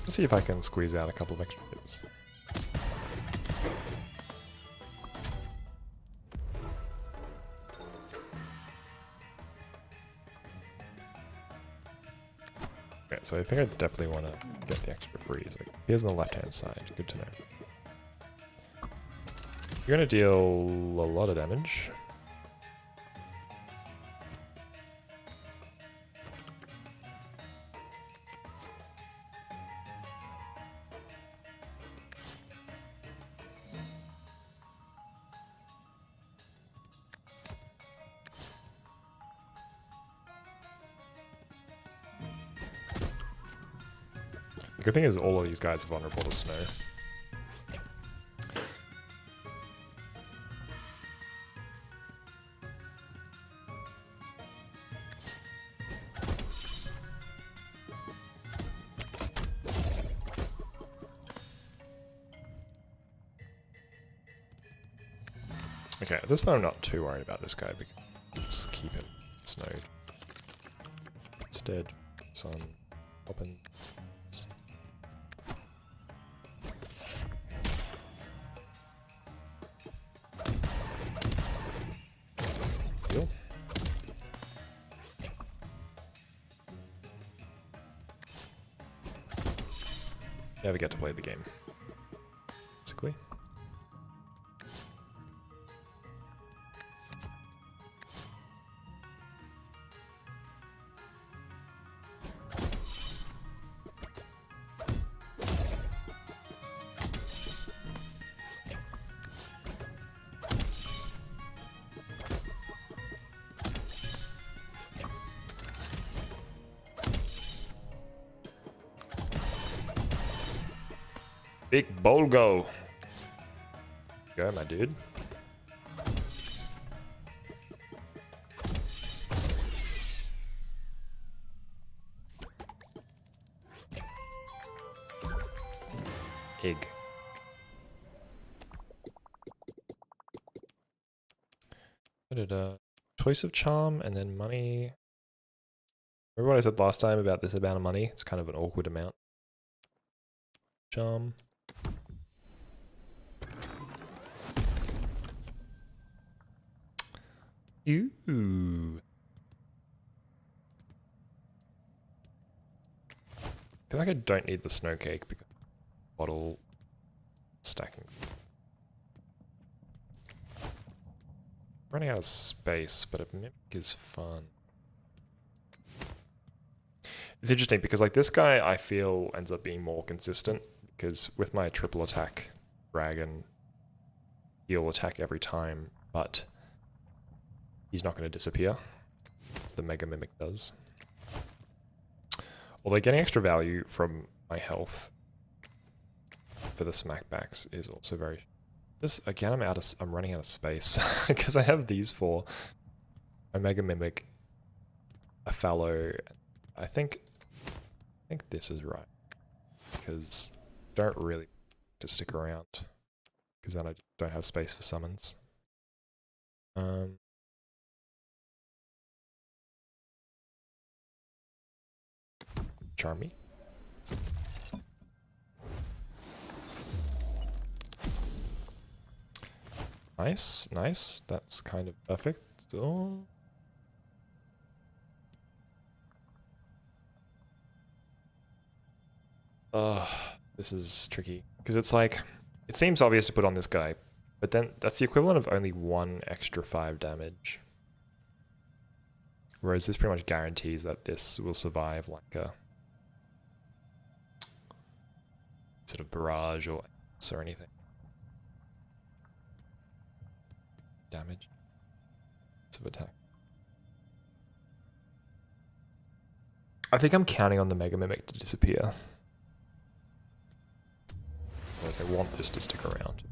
Let's see if I can squeeze out a couple of extra hits. Okay, so I think I definitely want to get the extra freeze. Like, here's on the left-hand side. Good to know. You're going to deal a lot of damage. good thing is all of these guys are vulnerable to snow. Okay, at this point I'm not too worried about this guy because just keep him snowed. Instead, some open. Deal. Never get to play the game, basically. Big Bolgo. Go, my dude. Egg. What did choice of charm and then money. Remember what I said last time about this amount of money? It's kind of an awkward amount. Charm. Ooh. I feel like I don't need the snow cake because bottle stacking. Running out of space, but a mimic is fun. It's interesting because like this guy I feel ends up being more consistent because with my triple attack dragon, he'll attack every time, but he's not going to disappear, as the Mega Mimic does. Although getting extra value from my health for the smackbacks is also very... Just again, I'm running out of space because I have these four: a Mega Mimic, a Fallow. I think this is right because I don't really to stick around because then I don't have space for summons. Charm me. Nice, nice. That's kind of perfect. Oh. This is tricky because it's like it seems obvious to put on this guy, but then that's the equivalent of only one extra 5 damage. Whereas this pretty much guarantees that this will survive like a sort of barrage or anything. Damage. Of attack. I think I'm counting on the Mega Mimic to disappear. Whereas I want this to stick around.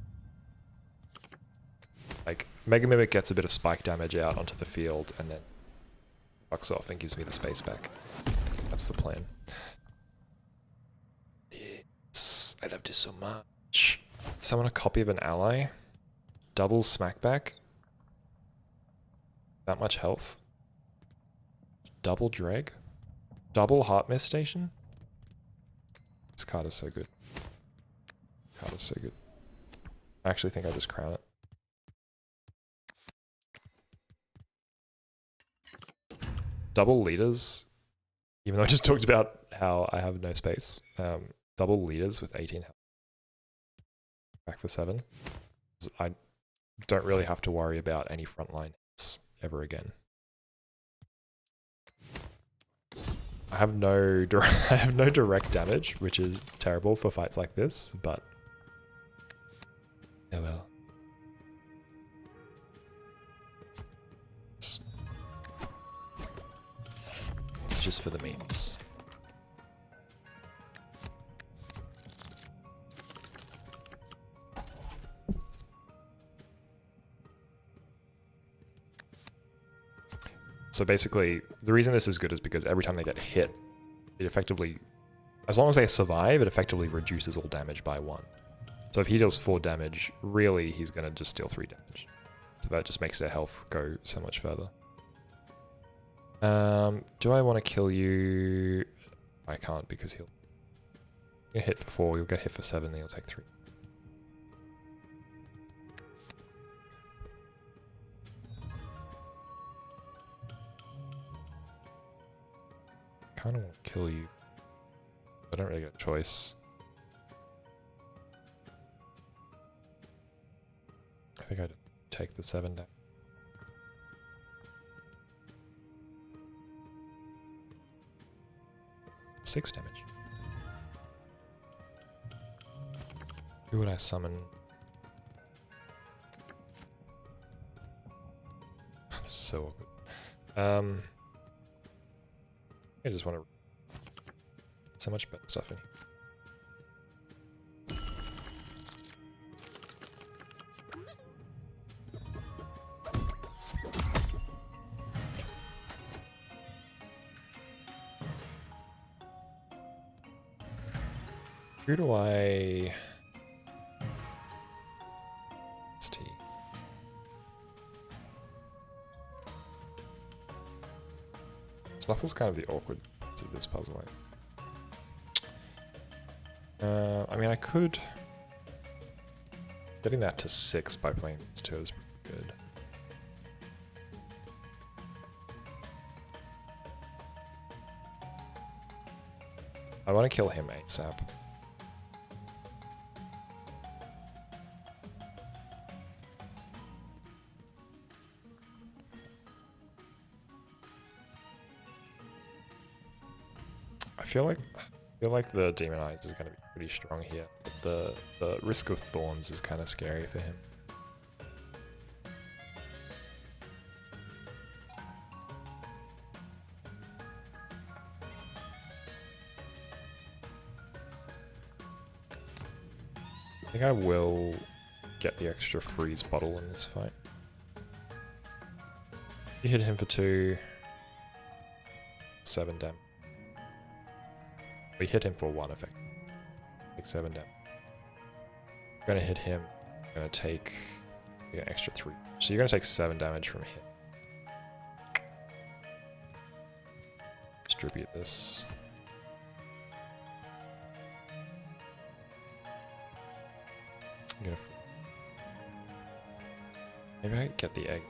Like, Mega Mimic gets a bit of spike damage out onto the field and then fucks off and gives me the space back. That's the plan. This, I love this so much. Summon a copy of an ally. Double smackback. That much health. Double dreg. Double heart mist station. This card is so good. Card is so good. I actually think I just crown it. Double leaders. Even though I just talked about how I have no space. Double leaders with 18 health. Back for 7. I don't really have to worry about any frontline hits ever again. I have no direct damage, which is terrible for fights like this, but oh well. It's just for the memes. So basically, the reason this is good is because every time they get hit, it effectively, as long as they survive, it effectively reduces all damage by 1. So if he deals 4 damage, really he's going to just deal 3 damage. So that just makes their health go so much further. Do I want to kill you? I can't because he'll get hit for 4, you'll get hit for 7, then you'll take 3. I kind of want to kill you. I don't really get a choice. I think I'd take the 7 down. Six damage. Who would I summon? This is so awkward. I just want to... So much better stuff in here. Who do I... T. Snuffle's kind of the awkward parts of this puzzle. I mean, I could... Getting that to 6 by playing these 2 is pretty good. I want to kill him ASAP. I feel like the Demon Eyes is going to be pretty strong here, but the Risk of Thorns is kind of scary for him. I think I will get the extra freeze bottle in this fight. You hit him for 2, 7 damage. We hit him for 1 effect. Take 7 damage. I'm gonna hit him. I'm gonna take an extra 3. So you're gonna take 7 damage from him. Distribute this. I'm gonna... Maybe I can get the egg.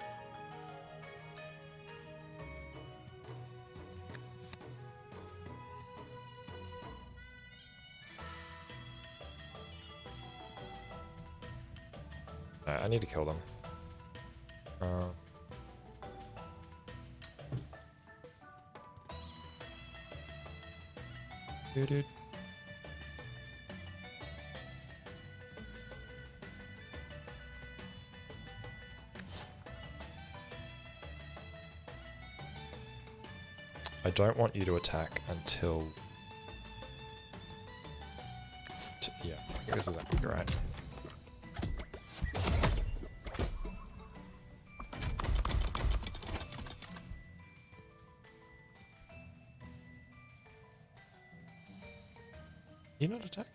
I need to kill them. Dude. I don't want you to attack until... Yeah, I think this is actually right. You not attack?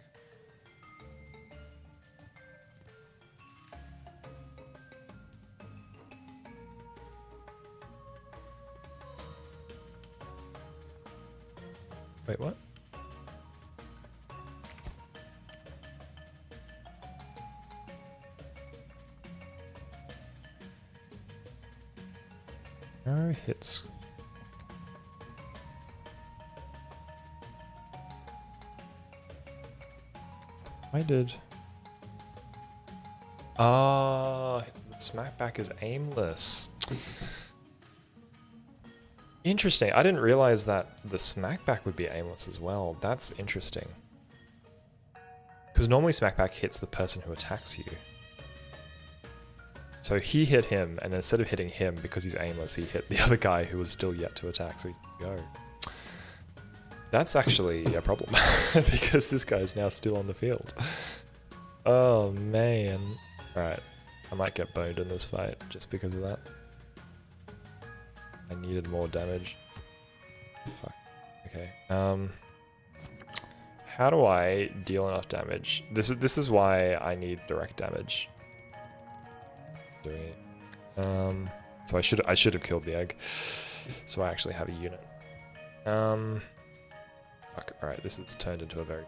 Wait, what? No hits. I did. Ah, smackback is aimless. Interesting. I didn't realize that the smackback would be aimless as well. That's interesting. Because normally smackback hits the person who attacks you. So he hit him, and then instead of hitting him, because he's aimless, he hit the other guy who was still yet to attack, so he could go. That's actually a problem, because this guy is now still on the field. Oh, man. Alright, I might get boned in this fight, just because of that. I needed more damage. Fuck. Okay. How do I deal enough damage? This is why I need direct damage. Doing it. So I should have killed the egg. So I actually have a unit. Fuck. All right. This has turned into a very.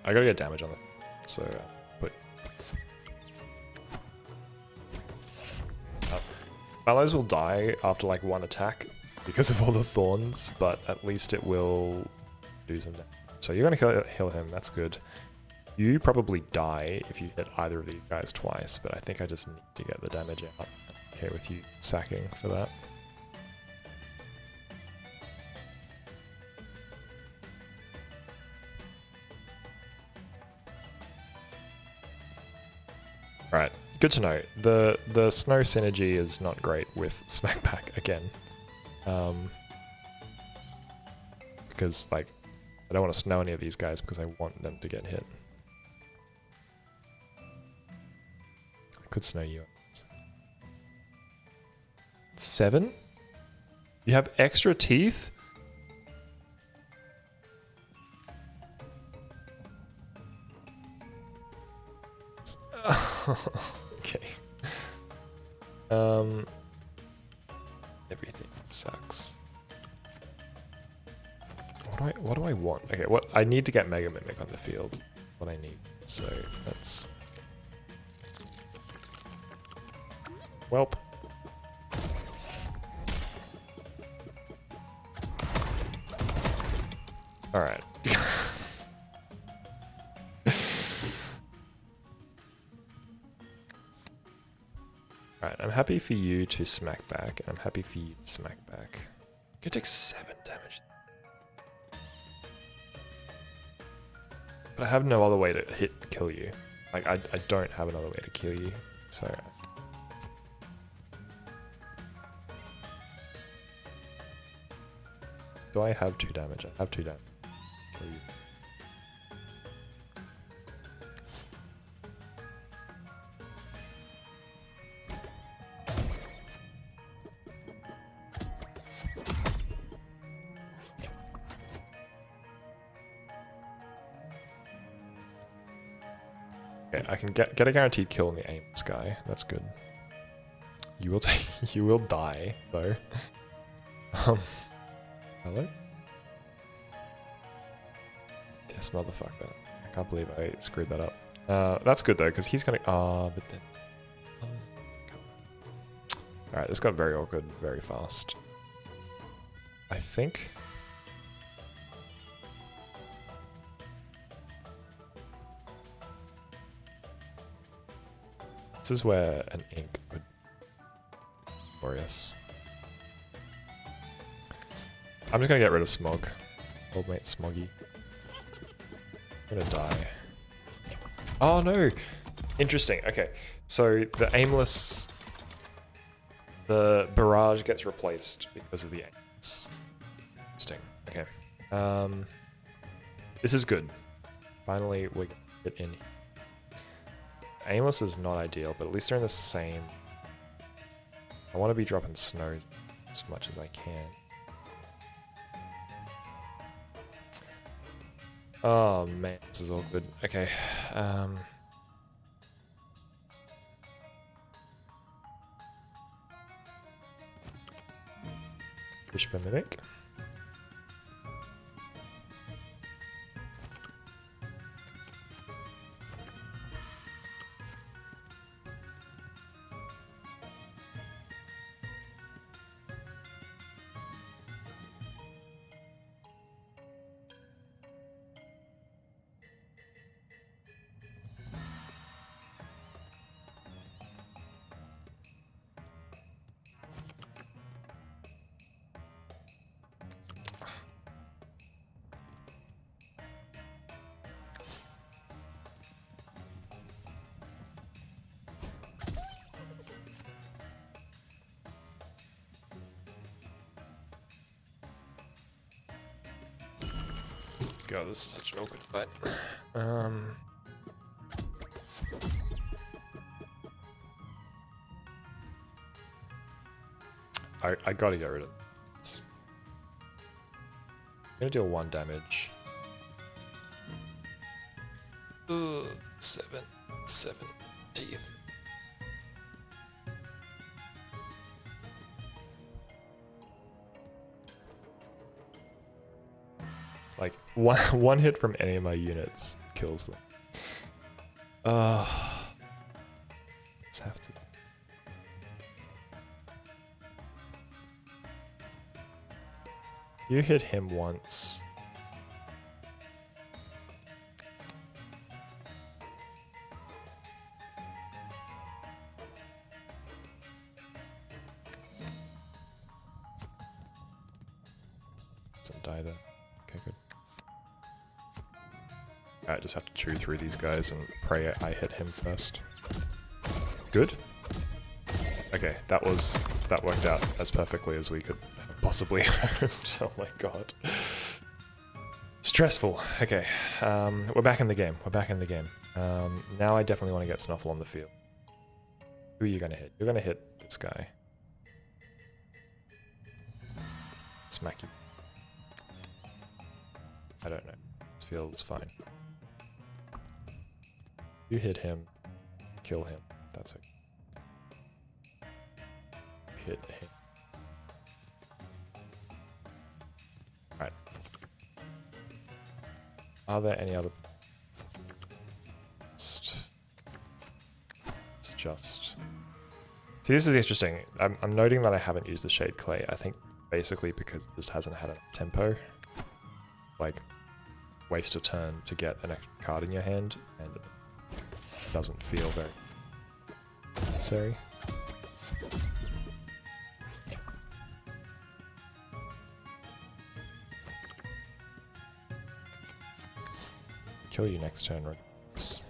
I gotta get damage on it. So put. Mallows will die after like one attack because of all the thorns, but at least it will do some damage. So you're gonna heal him, that's good. You probably die if you hit either of these guys twice, but I think I just need to get the damage out. I'm okay with you sacking for that. Right, good to know. The snow synergy is not great with Smackback again. Because like I don't want to snow any of these guys because I want them to get hit. I could snow you. 7? You have extra teeth? Okay. Everything sucks. What do I want? Okay, what I need to get Mega Mimic on the field. What I need. So let's. Welp. All right. Alright, I'm happy for you to smack back, and I'm happy for you to smack back. You take 7 damage. But I have no other way to kill you. Like, I don't have another way to kill you, so... Do I have 2 damage? I have 2 damage. Kill you. Okay, I can get a guaranteed kill on the aimless guy. That's good. You will you will die though. Hello? This motherfucker. I can't believe I screwed that up. That's good though, because he's gonna. But then. All right, this got very awkward very fast. I think. This is where an ink would be glorious. I'm just gonna get rid of Smog. Old mate Smoggy. I'm gonna die. Oh no! Interesting, okay. So the aimless... The barrage gets replaced because of the aimless. Interesting, okay. This is good. Finally we get in. Aimless is not ideal, but at least they're in the same... I want to be dropping snow as much as I can. Oh man, this is all good. Okay. Fish for Mimic. God, this is such an awkward fight. I gotta get rid of this. I'm gonna deal 1 damage. Ugh, 7 teeth. Like one hit from any of my units kills them. Let's have to. You hit him once. Doesn't die there. Okay, good. I just have to chew through these guys and pray I hit him first. Good. Okay, that worked out as perfectly as we could have possibly hoped. Oh my god. Stressful. Okay, we're back in the game. We're back in the game. Now I definitely want to get Snuffle on the field. Who are you going to hit? You're going to hit this guy. Smack you. I don't know. This feels fine. You hit him. Kill him. That's okay. Hit him. Alright. Are there any other... It's just... See, this is interesting. I'm noting that I haven't used the Shade Clay. I think basically because it just hasn't had a tempo. Like, waste a turn to get an extra card in your hand, and it doesn't feel very necessary. Kill you next turn, regardless.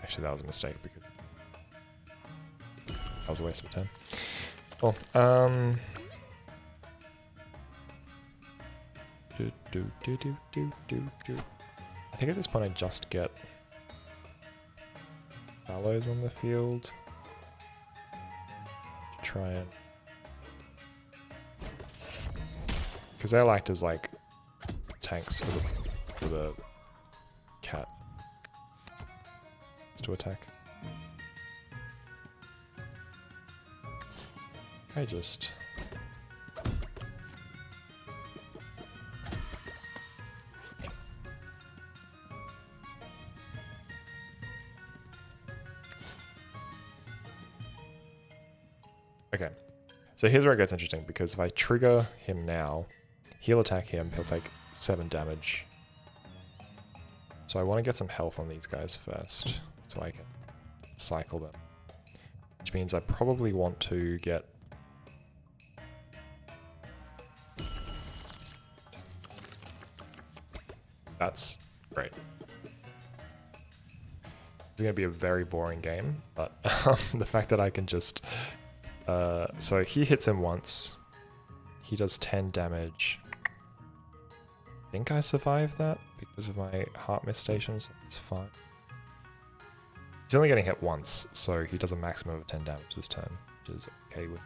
Actually, that was a mistake because that was a waste of a turn. Well, I think at this point I just get Fallows on the field to try and, because they'll act as like tanks for the cat to attack. I just... Okay, so here's where it gets interesting, because if I trigger him now, he'll attack him, he'll take 7 damage. So I want to get some health on these guys first, so I can cycle them. Which means I probably want to get... That's great. It's going to be a very boring game, but the fact that I can just... so he hits him once. He does 10 damage. I think I survived that because of my heart mist station, so it's fine. He's only getting hit once, so he does a maximum of 10 damage this turn, which is okay with.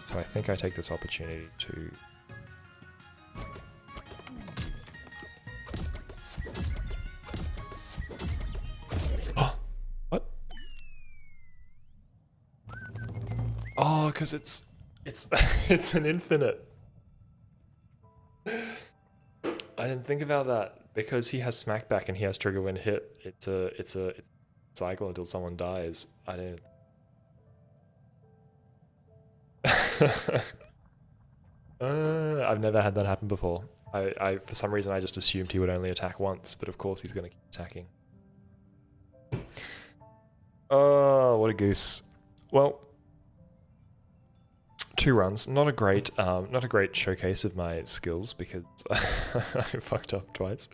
So I think I take this opportunity to... What? Oh, because it's it's an infinite. I didn't think about that. Because he has smackback and he has trigger when hit, it's a cycle until someone dies. I didn't. I've never had that happen before. I for some reason I just assumed he would only attack once, but of course he's going to keep attacking. Oh, what a goose. Well, 2 runs. Not a great showcase of my skills because I fucked up twice.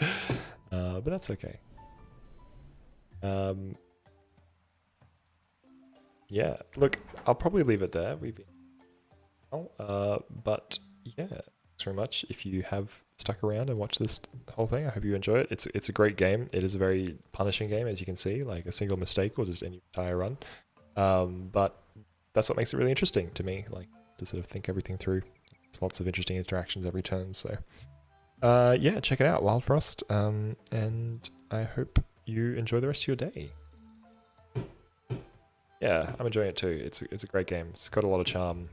But that's okay. Yeah, look, I'll probably leave it there. We've been... but yeah, Thanks very much. If you have stuck around and watched this whole thing, I hope you enjoy it. It's a great game. It is a very punishing game, as you can see. Like a single mistake will just end your entire run. But that's what makes it really interesting to me. Like to sort of think everything through. There's lots of interesting interactions every turn. So yeah, check it out, Wildfrost. And I hope you enjoy the rest of your day. Yeah, I'm enjoying it too. It's a great game. It's got a lot of charm.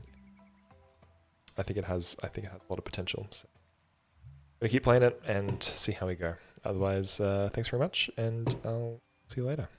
I think it has a lot of potential. So I'm gonna keep playing it and see how we go. Otherwise, thanks very much, and I'll see you later.